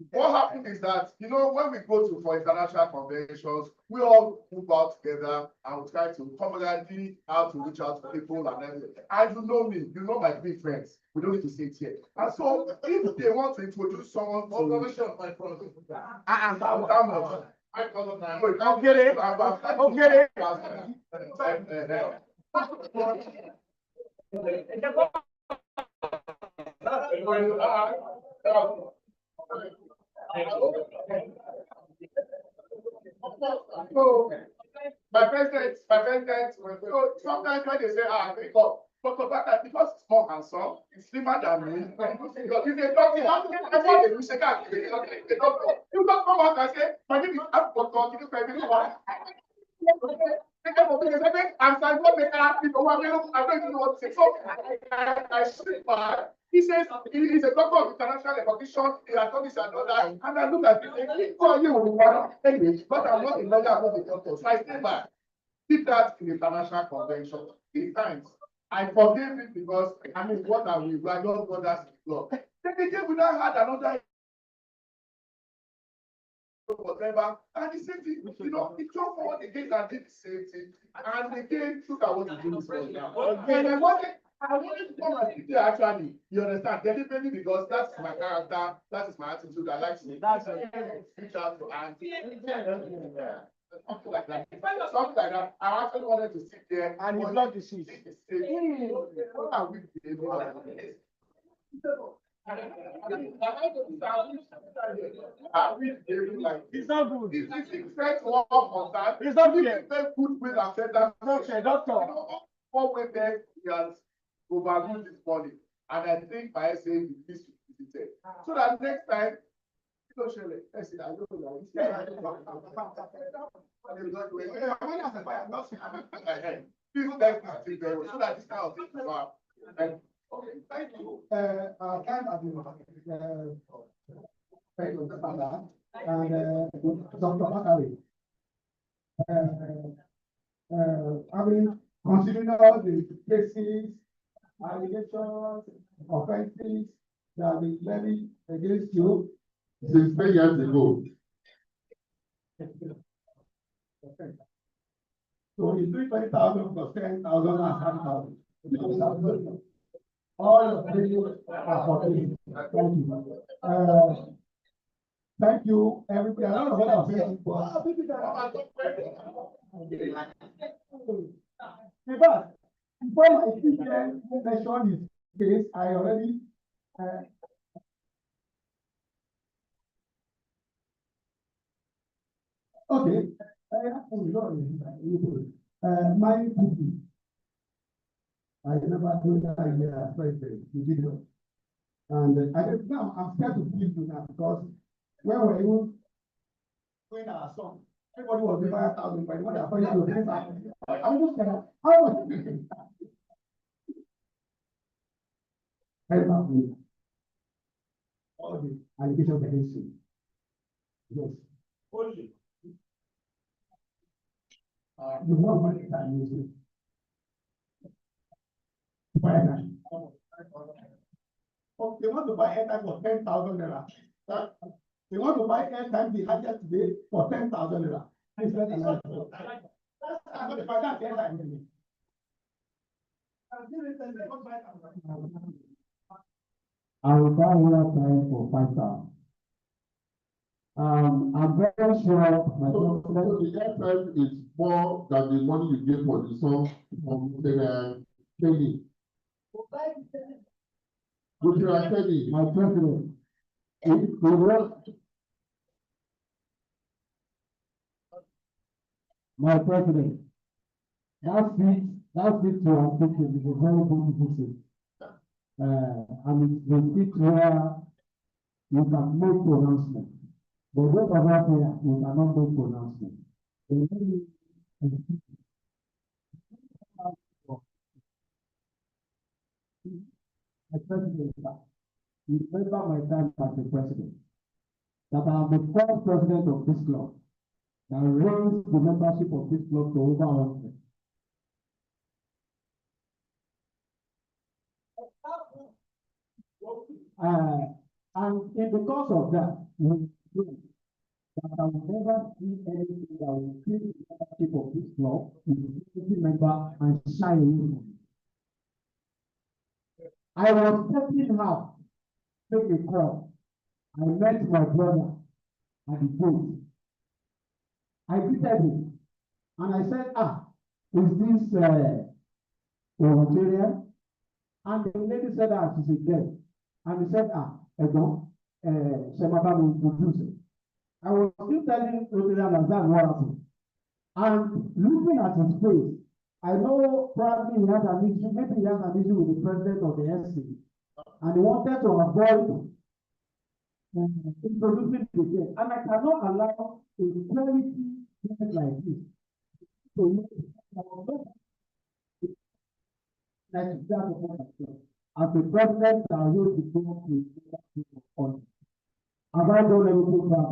What happened is that, you know, when we go for international conventions, we all move out together and we try to commodity how to reach out to people and everything. And you know me, you know my big friends. We don't need to sit here. And so if they want to introduce someone to observation of my front, so, my president, so sometimes when they say, Dr. Baka, because it's more handsome, it's slimmer than me. Because if they talk, I think they wish they can't. You just come out and say, my name is Dr. I'm sorry, what they ask me, I don't even know what to say. So I sleep back. He says he is a doctor of international recognition. He has done this and that. And I look at him, oh, you will anyway, but I'm not a lawyer, I'm not a doctor. So I stay back. Did that in the international convention 3 times. I forgave him because, I mean, what are we? We are not brothers in law. Then again, we now had another whatever, and the same thing, you know, he jumped forward again and did the same thing. And again, look at what he did for now. And I wanted to come and sit there actually, you understand, deliberately, because that's my character, that is my attitude. I like to reach out to and something like that. Something like that. I actually wanted to sit there
And he blocked the seat.
What are we doing?
It's not good.
It's not good with that.
Okay, doctor.
What way there he has overlooked this money, and I think by saying the list is visited, so that next time. Please thank you very much so that this kind of thing is not. Okay, thank you.
Kind of and Dr. Bakari. I mean, considering all the cases, allegations, offenses that have been levied against you
since 10 years ago.
So you do 20,000 plus 10,000 and 10,000. All your videos are for you. Thank you. Thank you, everybody. I don't know what I'm saying, but before my teacher mentioned his case, I already okay. My cookie. I never do that here, president. You did it. And I said, now I'm scared to please you now because when we're even doing our song, everybody was giving 5,000, but what happened to 10,000? I'm just saying, how much? 10,000. All the allegations against you. Yes. Only. You know money can use it. Oh, they want to buy airtime for 10,000 naira. They want to buy airtime the highest today for 10,000 naira. That's the finance airtime. I will buy water time for 5,000. I'm very sure my
So
president,
the airtime is more than the money you give for the song from Kenny. Gudra Kenny.
my president, it was my president. That seat you are taking is a very beautiful seat. And it's the seat where you can make pronouncement. But what about here, you cannot make pronouncement. My president, you remember my time as the president, that I am the first president of this club that raised the membership of this club to over 100. And in the course of that, we know that I will never see anything that will kill the membership of this club with the member and shine away from it. I was stepping out, take a call. I met my brother at the gate. I greeted him and I said, is this Nigerian? And the lady said, she's a girl. And he said, Shemaka will introduce it. I was still telling Rotarian Azan what happened. And looking at his face, I know probably he has an issue, maybe he has an issue with the president of the NC. And he wanted to avoid introducing the girl. And I cannot allow a quality like this. So, as the president, I will be going to have I done anything bad?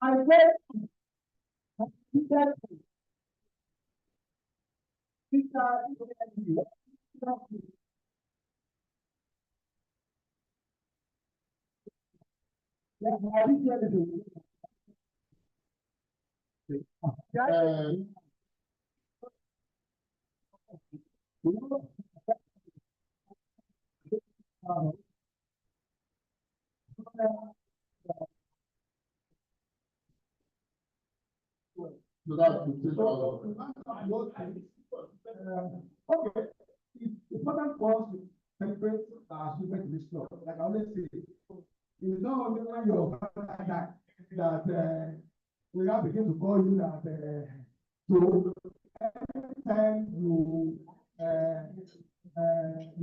I said, okay, it's important for us to celebrate our achievement in this club. Like I always say, it's not only when you're that we have begin to call you that so every time you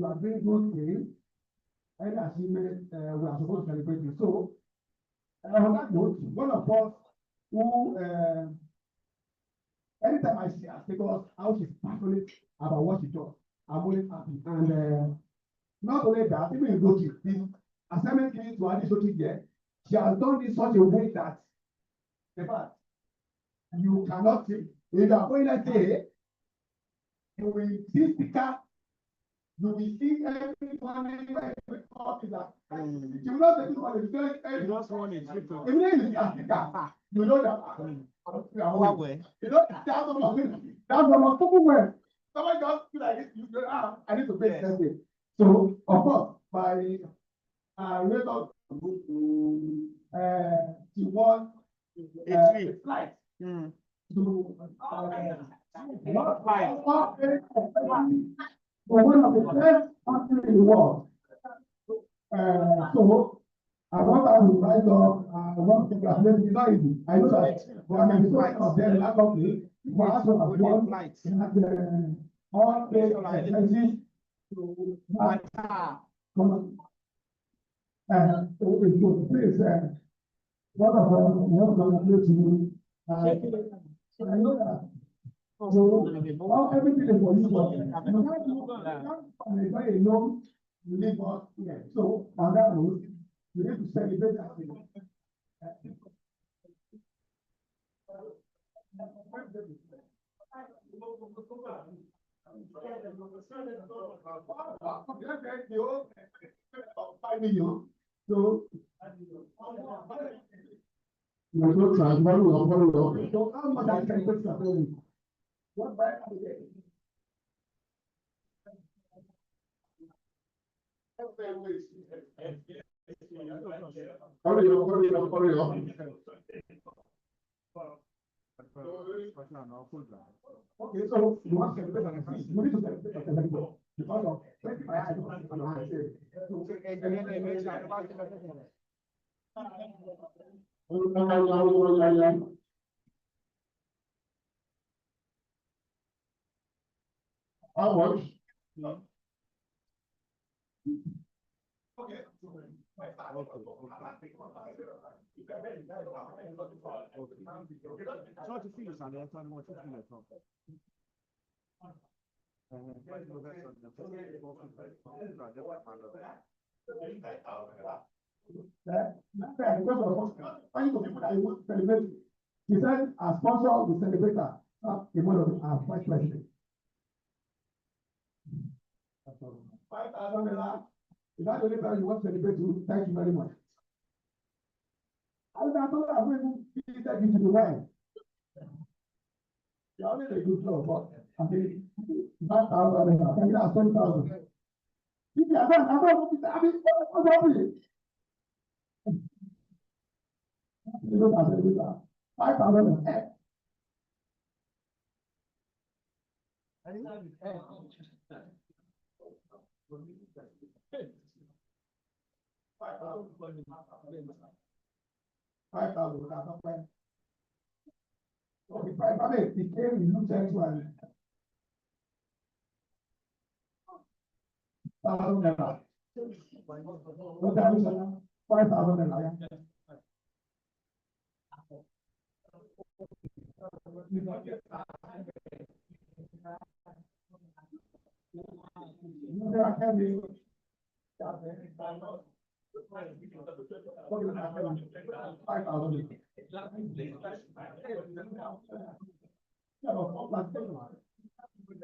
are doing good things, any achievement we are supposed to celebrate it. So on that note, one of us who anytime I see her because how she's passionate about what she does, I'm always happy. And not only that, even in Gochi, this assignment given to Adi Sochi here, she has done this such a way that in fact, you cannot see. If you are going to say, you will see speaker, you will see everyone, every officer. You will not take this one, because even if you are speaker, you know that. You know, that's what people someone just feel like this, you go, I need to pay attention. So, of course, by rate of she won a flight to not flight. For one of the best countries in the world. So I want to invite up, I want to congratulate you. Not easy. I know that there are many of them that company. For us to have one flight and all the expenses to please, one of us wants to congratulate you. I know that. So everything is for you, but you can't alone live us here. So on that note, we need to celebrate that thing. $5 million. So There's no chance, one will. So how much I can put that? What by? Hurry up. Okay, so you want to celebrate and see, you need to celebrate and let go. Because of 25 How much? Okay. He said, as sponsor of the celebrator, our vice president. 5,000 naira. Is that the only time you want to celebrate you? Thank you very much. I was told I'm going to give that into the wine. You only a good job, but I mean, 5,000 naira. Thank you, that's 20,000. If you are done, I'm going to what's happening? You don't have to do that. 5,000 naira. Five thousand. Okay, it came in Luke 10:12. 1,000 naira. What are you saying? 5,000 naira.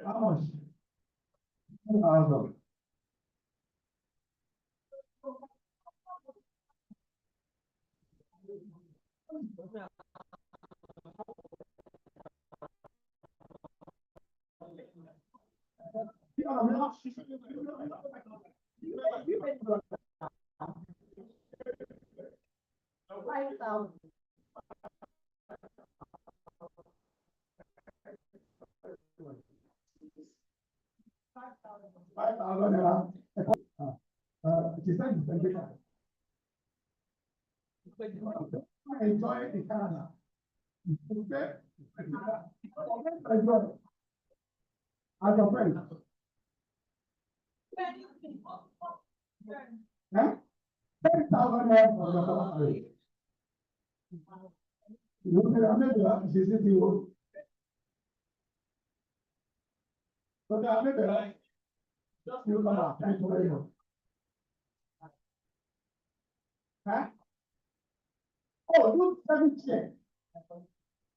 How much? 2,000. Enjoy the Canada. Okay? Enjoy. As a friend. Huh? 10,000 naira for the family. You know, I'm not the CCTV. But I'm not the just you come out. Thank you very much. Huh? Oh, you 70.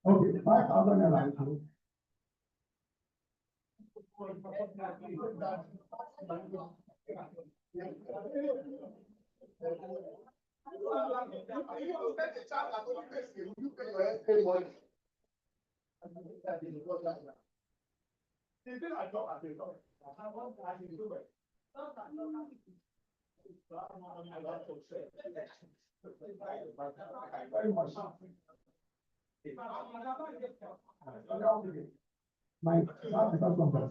Okay, 5,000 naira. My but the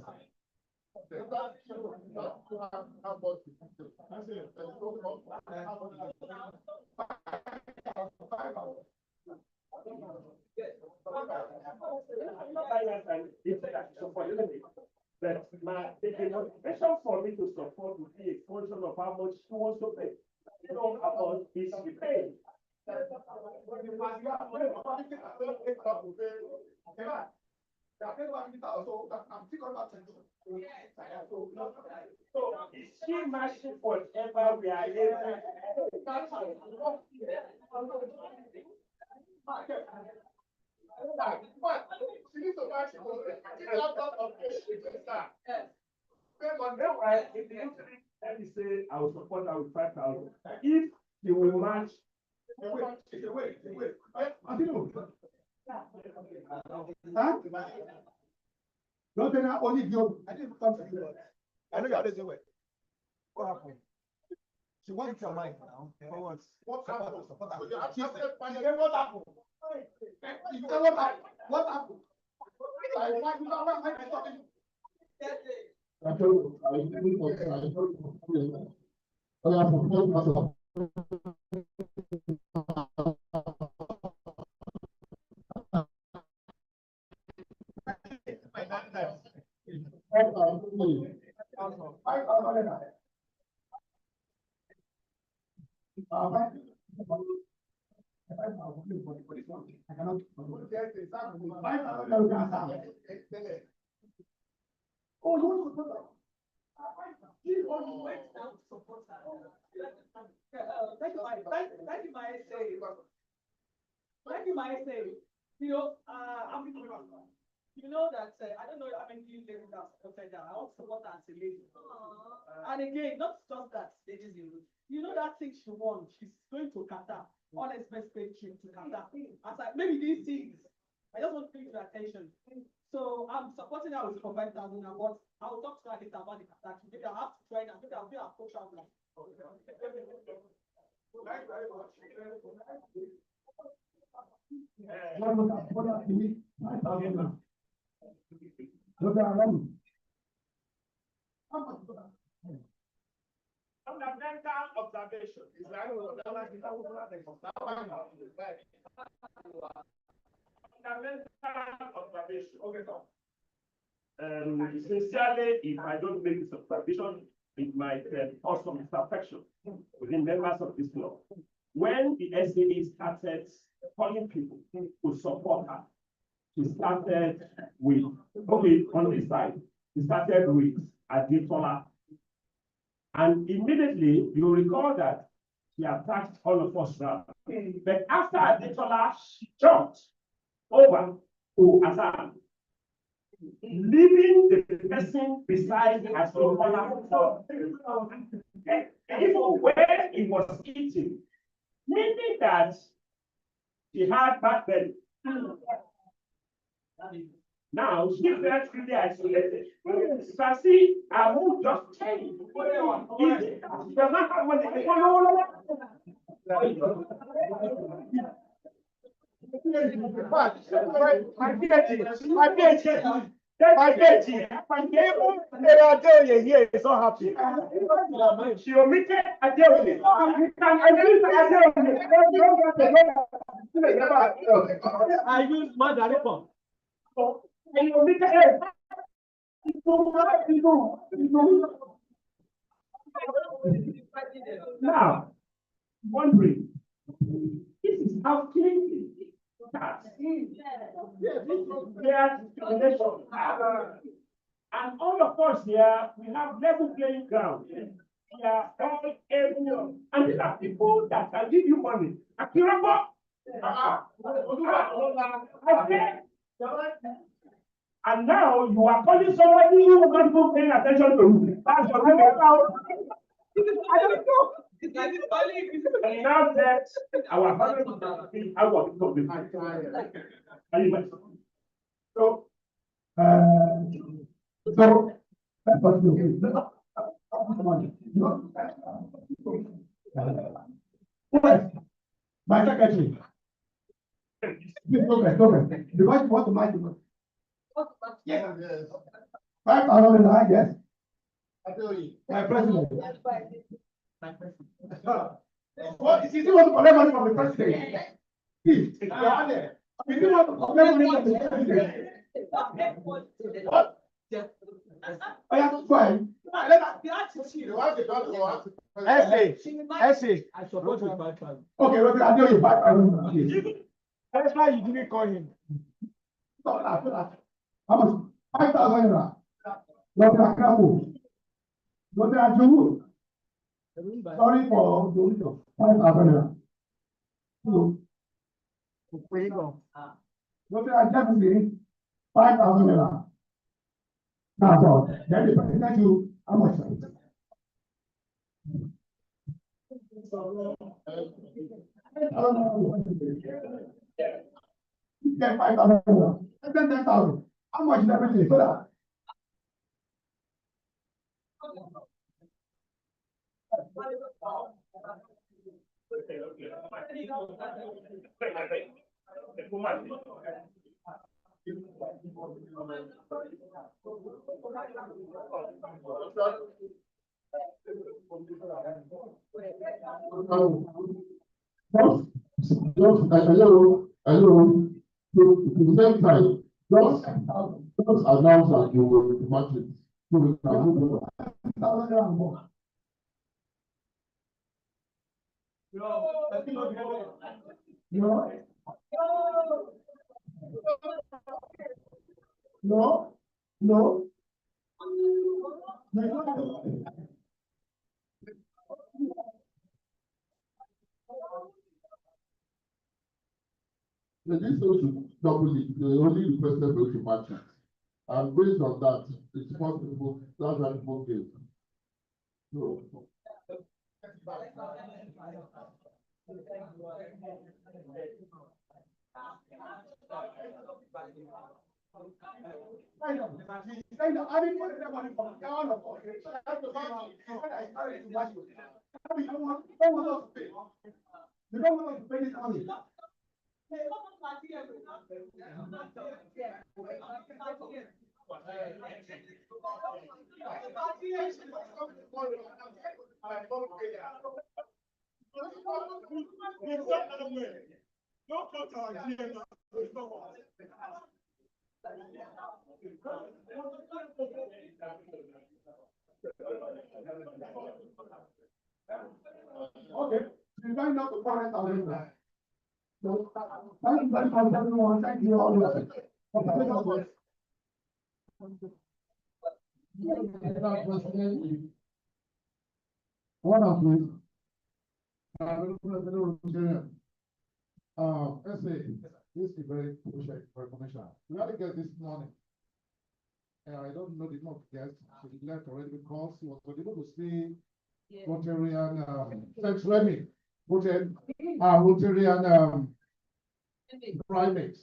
motivation for me to support would be a function of how much he wants to pay. You know, about his repaying. So is she matching whatever we are able? Let me say I will support her with 5,000. If you will match
Huh? No, then I only go. I didn't come to you. I know you're the way. What happened? She wants your mind now. For what? What happened? She said, what happened? What happened?
I told
Thank you, my essay. You know, you know that I don't know how many you ladies have supported that. I want to support her as a lady. And again, not just that, ladies, you know that thing she won. She's going to Qatar, unexpected trip to Qatar. As maybe these things, I just want to bring your attention. So I'm supporting her with 5,000, but I will talk to her later about the Qatar. Maybe I'll have to try now. Maybe I'll be a coach out now.
Fundamental observation is fundamental observation. Okay, sincerely, if I don't make this observation, it might cause some disaffection within members of this club. When the SAA started calling people to support her, she started with, okay, on this side, she started with Adetola. And immediately, you recall that she attacked all of us now. But after Adetola, she jumped over to Hassan, leaving the person beside Adetola, even where he was eating, meaning that she had back then. Now she felt really isolated. You can see, I won't just tell you. She does not have money.
Here is so happy.
She omitted Adeoye.
I use Mandarin.
And you omitted it. Now, wondering, this is how clearly that and all of us here, we have level playing ground. We are all able, and these are people that can give you money. And now you are calling somebody who is not even paying attention to you. That's your I don't know. And now that our family, I want to talk with you. So,
my secretary. Because you want to mind you. Yes. 5,000, yes. My president. What is it? You want to collect money from the president? If you are there, if you want to collect money from the president, what? I have fine. Essay. I support you 5,000. Okay, well, I know you 5,000. That's why you didn't call him. How much? 5,000. Dr. Kabu. Dr. Ajumu. Sorry for the 5,000. Dr. Ajumu, 5,000. Now, then the president, you, how much? Get 5,000. And then 10,000. How much is everything? So that. Hello, to the same time, just announce that you will match it. So we can move on. No. The list to double it, they only requested for you to match it. And based on that, it's possible that's why people give. So. I didn't put that money from down of okay. That's the money. I started to watch it. You don't want us to pay. You don't want us to pay this money. Okay, you might not the current arrangement. So, thank you very much, everyone. Thank you all. One of these. Let's say this is very crucial information. We had to get this morning. And I don't know the number of guests, so he left already because he was able to see Rotarian, thanks Remy, Rotarian primates.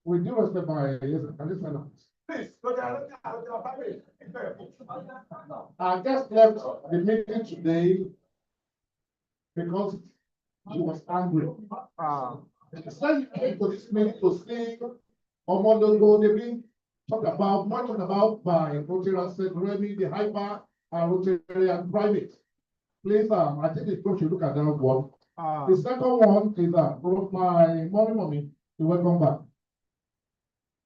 We do respect my, yes, can you stand up? Please, our guest left the meeting today because she was angry. She said she came to this meeting to see Omodogo, they've been talked about, much about by Rotarian said Remy, the hyper and Rotarian private. Please, I think it's good to look at that one. The second one is my mommy, welcome back.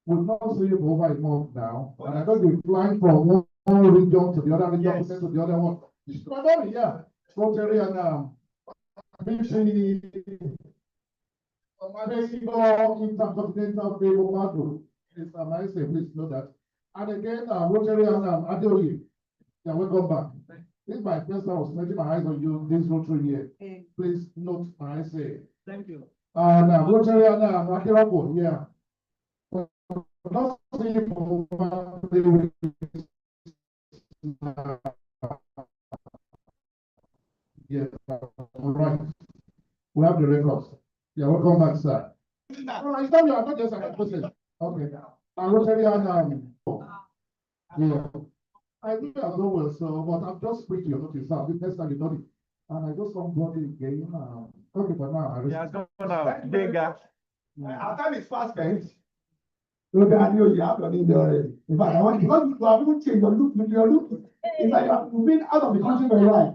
We've not seen you for over a month now, and I know you're flying from one region to the other region, yes, to the other one. It's probably, yeah, Rotarian, intercontinental favor model. Please, I say, please know that. And again, Rotarian, Adeoye, yeah, welcome back. This is my first time I was setting my eyes on you this Rotary year. Please note my essay. Thank you. And Rotarian, Akirapo, yeah. Not seeing for yes, right. We have the records. Yeah, welcome back, sir. No, it's not you are not just a person. Okay. Rotarian, yeah. I think I'll go well, so but I've just put your notice out. This next time you know it. And I just come back again. Okay, but now I our time is fast spent. Look at you have your need already. In fact, I want because you have even changed your look. It's like you've been out of the country for your life.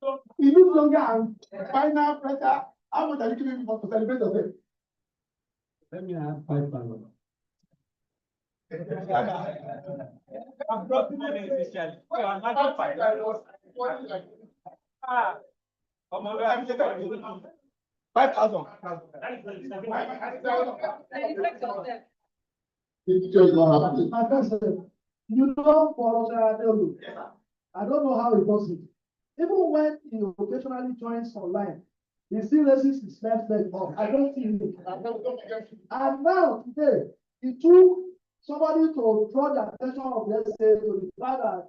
So you look younger and final pressure. How much are you giving me to celebrate yourself? Let me have 5,000. I'm dropping money initially. I'm not 5,000. 5,000. You know, for I don't know how he does it. Even when he occasionally joins online, he still raises his left leg up. I don't see him. And now today, he took somebody to draw the attention of the essay to the fact that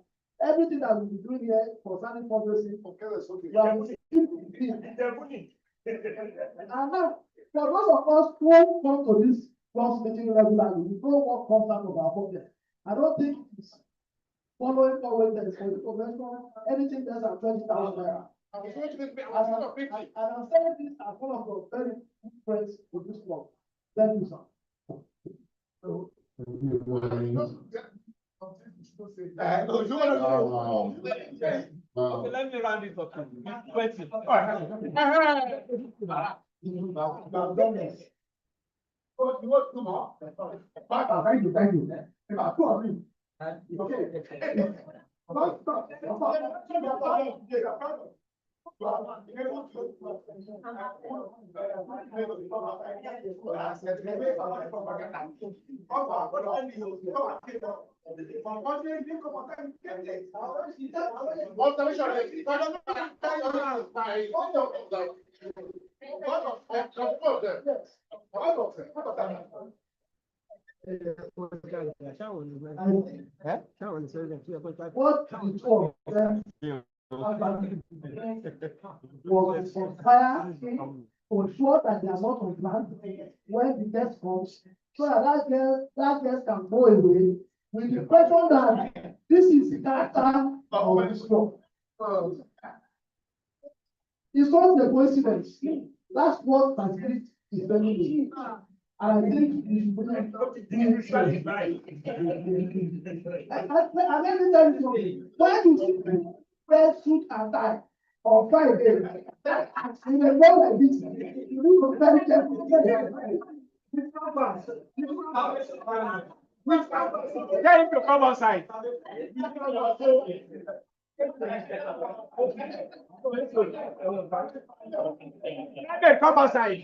everything that we be doing here concerning fundraising for KRS, okay. And now, for those of us who come to this class meeting regularly, we know what comes out of our pocket. I don't think it's following forward that is for the convention, anything less than 20,000 naira. And I'm saying this as one of the very good friends of this club. Thank you, sir.
Okay, let me round it up. 20.
Thank you. What the two of them was conspired to ensure that they are not on plan when the test comes, so that girl can go away with the question that this is the character of this law. It's not a coincidence. That's what my spirit is telling me. And I think we should let me tell you something. When you wear suit and tie on Friday, in a way like this, you need to be very careful.
Tell him to come outside. Okay, come outside.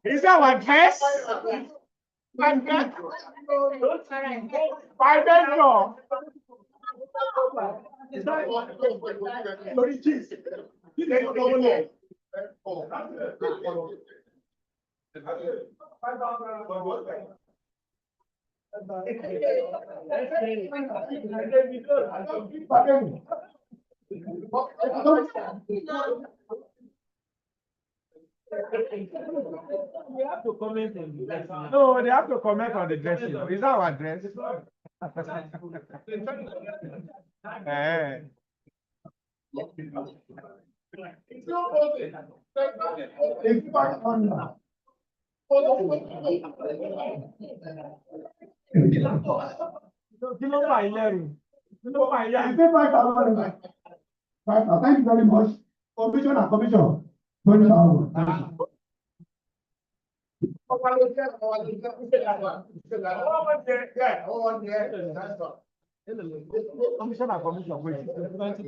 Is that our dress? My dress? My bedroom. We have to comment on the dressing. No, they have to comment on the dressing. Is that our dress?
Thank you very much. Commission and commission.
Thank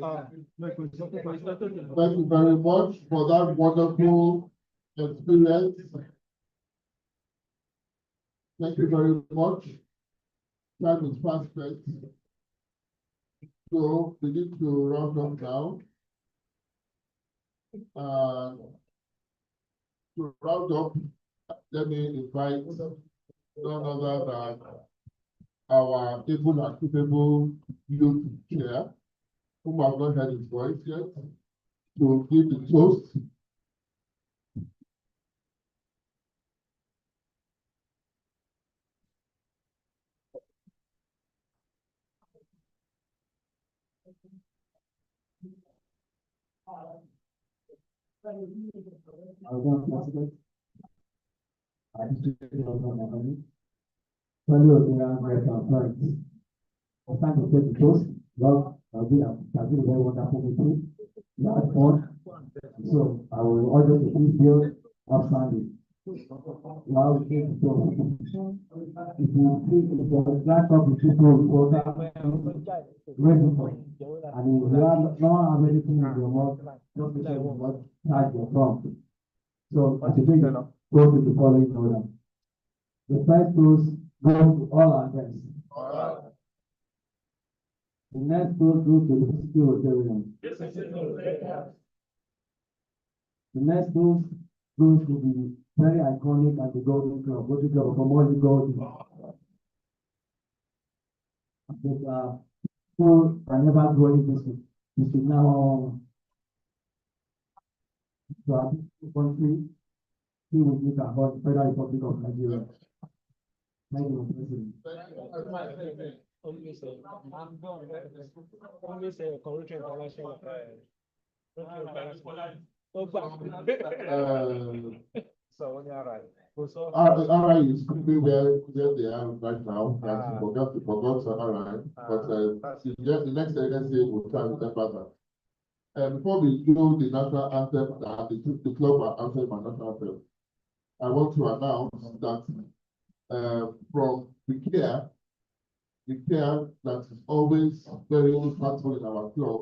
you very much for that wonderful experience. Thank you very much. Time is fast spent. So we need to round up now. To round up, let me invite none other than our able and capable youth chair, whom I've not heard his voice yet, to give the toast.
It's time to take the toast. Well, has been a very wonderful meeting. Last one. So I will order the please bill outstanding. While we take the toast. If you see if there is lack of the people ready for And if you have not have anything in your mouth, don't be sure what charge your tongue. So as you think, go to the following order. The first goes to all our guests. The next goes to the City Hotel. The next goes to the very iconic and the Golden Club of Omoli Golden. But people are never going to this is now so I think the country he will give about the Federal Republic of Nigeria. Thank you, President.
RI is quickly where they are right now. Forgot RI, but the next agency will try to step further. Before we do the national anthem, the club anthem and national anthem, I want to announce that from the care that is always very impactful in our club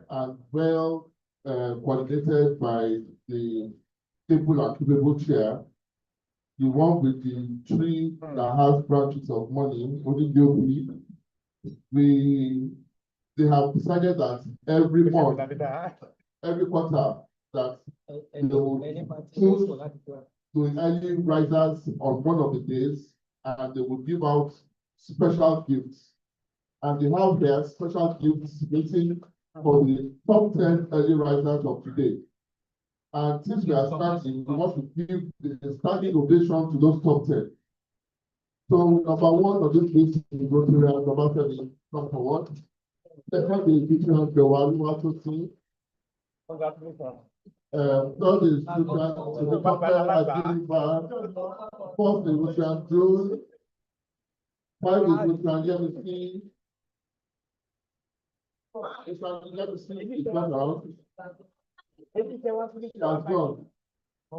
and well coordinated by the able and capable chair, the one with the tree that has branches of money, they have decided that every month, every quarter, that they will choose to early risers on one of the days, and they will give out special gifts. And they have their special gifts waiting for the top 10 early risers of today. And since we are starting, we want to give the standing ovation to those top 10. So number one of this list is Rotary and number 7, come forward. Second is Vivian Bewali to see. Third is fourth is Russian June. 5 is Russian Yemisi. It's not out. That's gone. So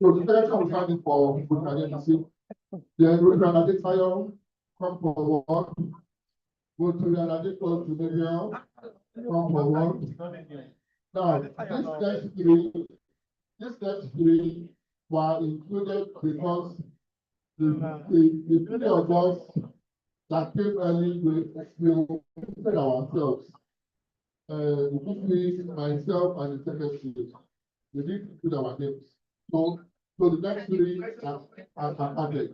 the selection was standing for Russian Yemisi. Then Russian Adetayo, come forward. Go to the Adetayo to the come forward. Now, this next three were included because the 3 of us that came early will prepare ourselves. Myself and the secretary, we need to put our names. So the next 3 are added.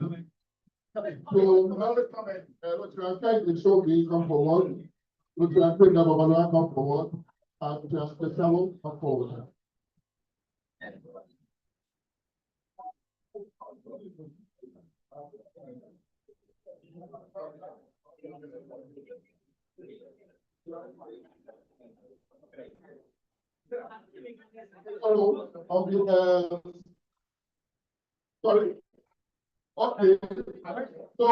So now let's come in. Show me come forward. Come forward. And Special come forward. Sorry. Okay. So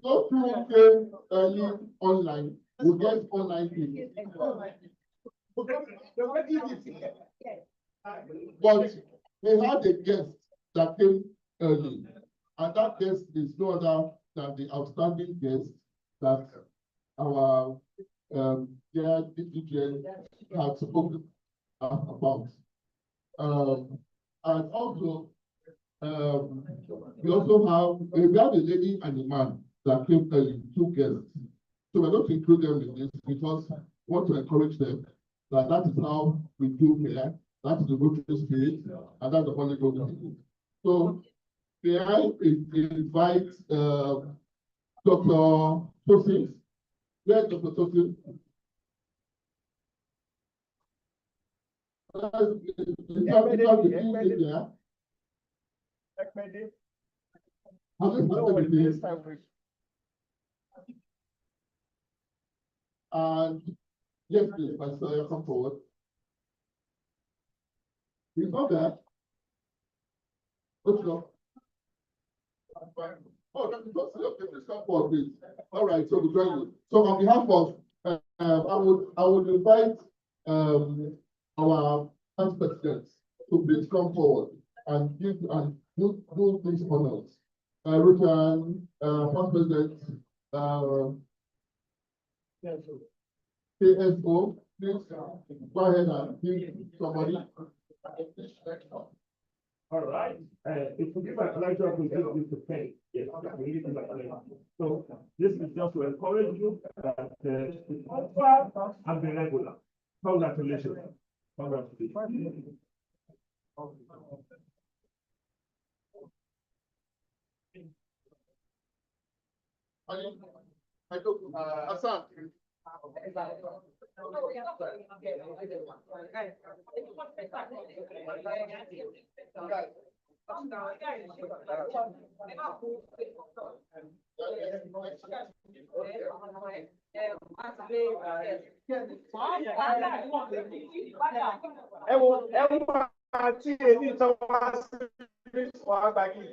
those who came early online will get online fees. But we had a guest that came early, and that guest is no other than the outstanding guest that our DGN had spoken about. And also, we have a lady and a man that came early, 2 guests. So we're going to include them in this because we want to encourage them that is how we do here. That's the Rotary spirit, and that's the Holy Ghost. So may I invite Dr. Tosin. Where's Dr. Tosin? And yes, please, Pastor, come forward. You know that? What's up? Oh, that's okay, please come forward, please. All right, so we join you. So on behalf of I would invite our vice presidents to please come forward and do these honors. we can, First President, KSO, please go ahead and give somebody.
All right, if you give a pleasure to give you to pay, yes, we give you a pleasure. So this is just to encourage you that offer and be regular. Congratulations. Congratulations.
Hassan.
Àti èyí tó wá sí wàá gbàgbé.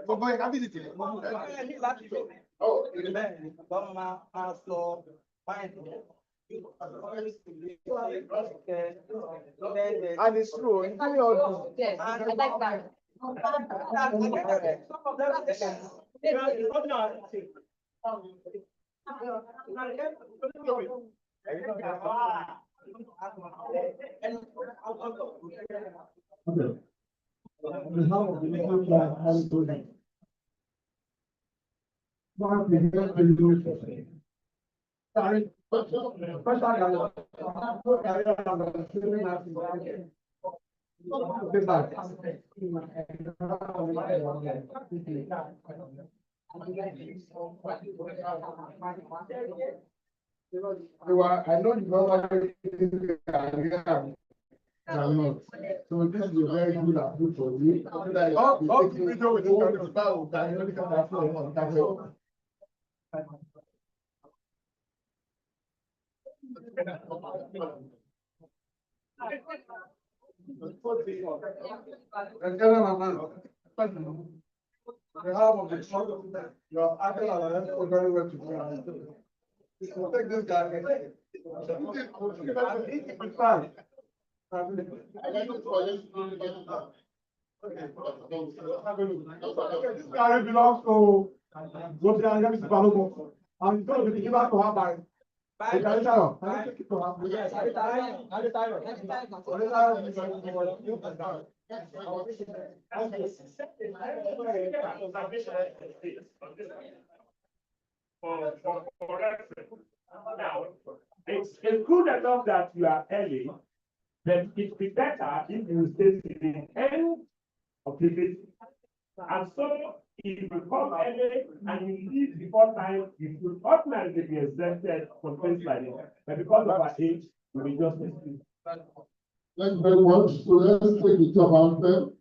Gbogbo ẹ̀ka bí ti tẹ̀. And it's true, in any of
Yes, I like that.
Okay. The how of the legal plan has to be. One of the best resolutions. Sorry.
I know you normally cannot. So this is a very good approach for you.
Take this guy. This guy belongs to and he's going to be given to her by.
Now, it's good enough that you are early, but it'd be better if you stay to the end of the visit. And so, if you come early and you leave before time, you should automatically be exempted from things like this. But because of our age, we will just excuse.
Thank you very much. So let's take the top anthem.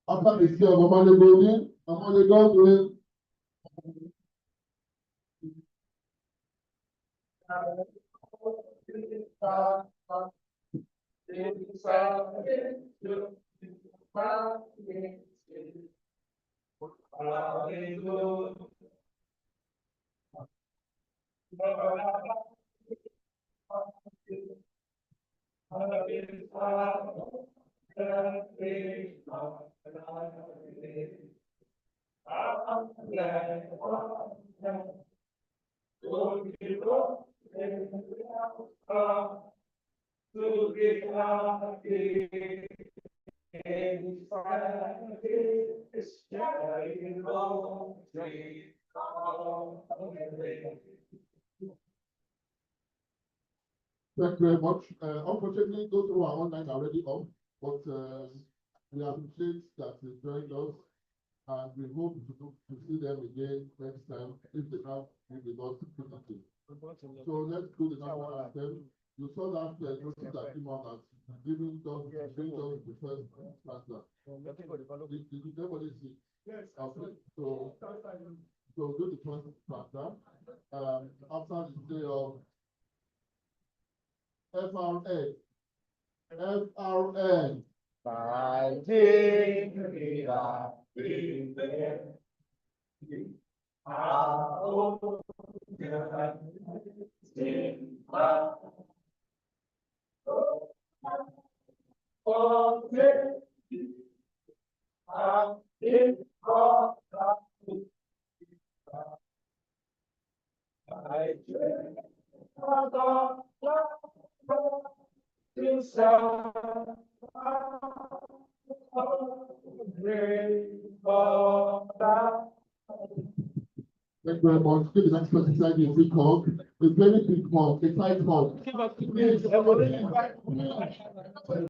After the scale of Amale Godwin. Thank you very much. Unfortunately, those who are online are already up, but we appreciate that they joined us, and we hope to see them again next time if they have with us physically. So let's do the national anthem. You saw that notice that came out as giving us the first answer. Did everybody see? Yes. Okay. So do the first answer. After the day of FRN. Thank you very much. Give the next person inside a big hug. A very big hug, a tight hug.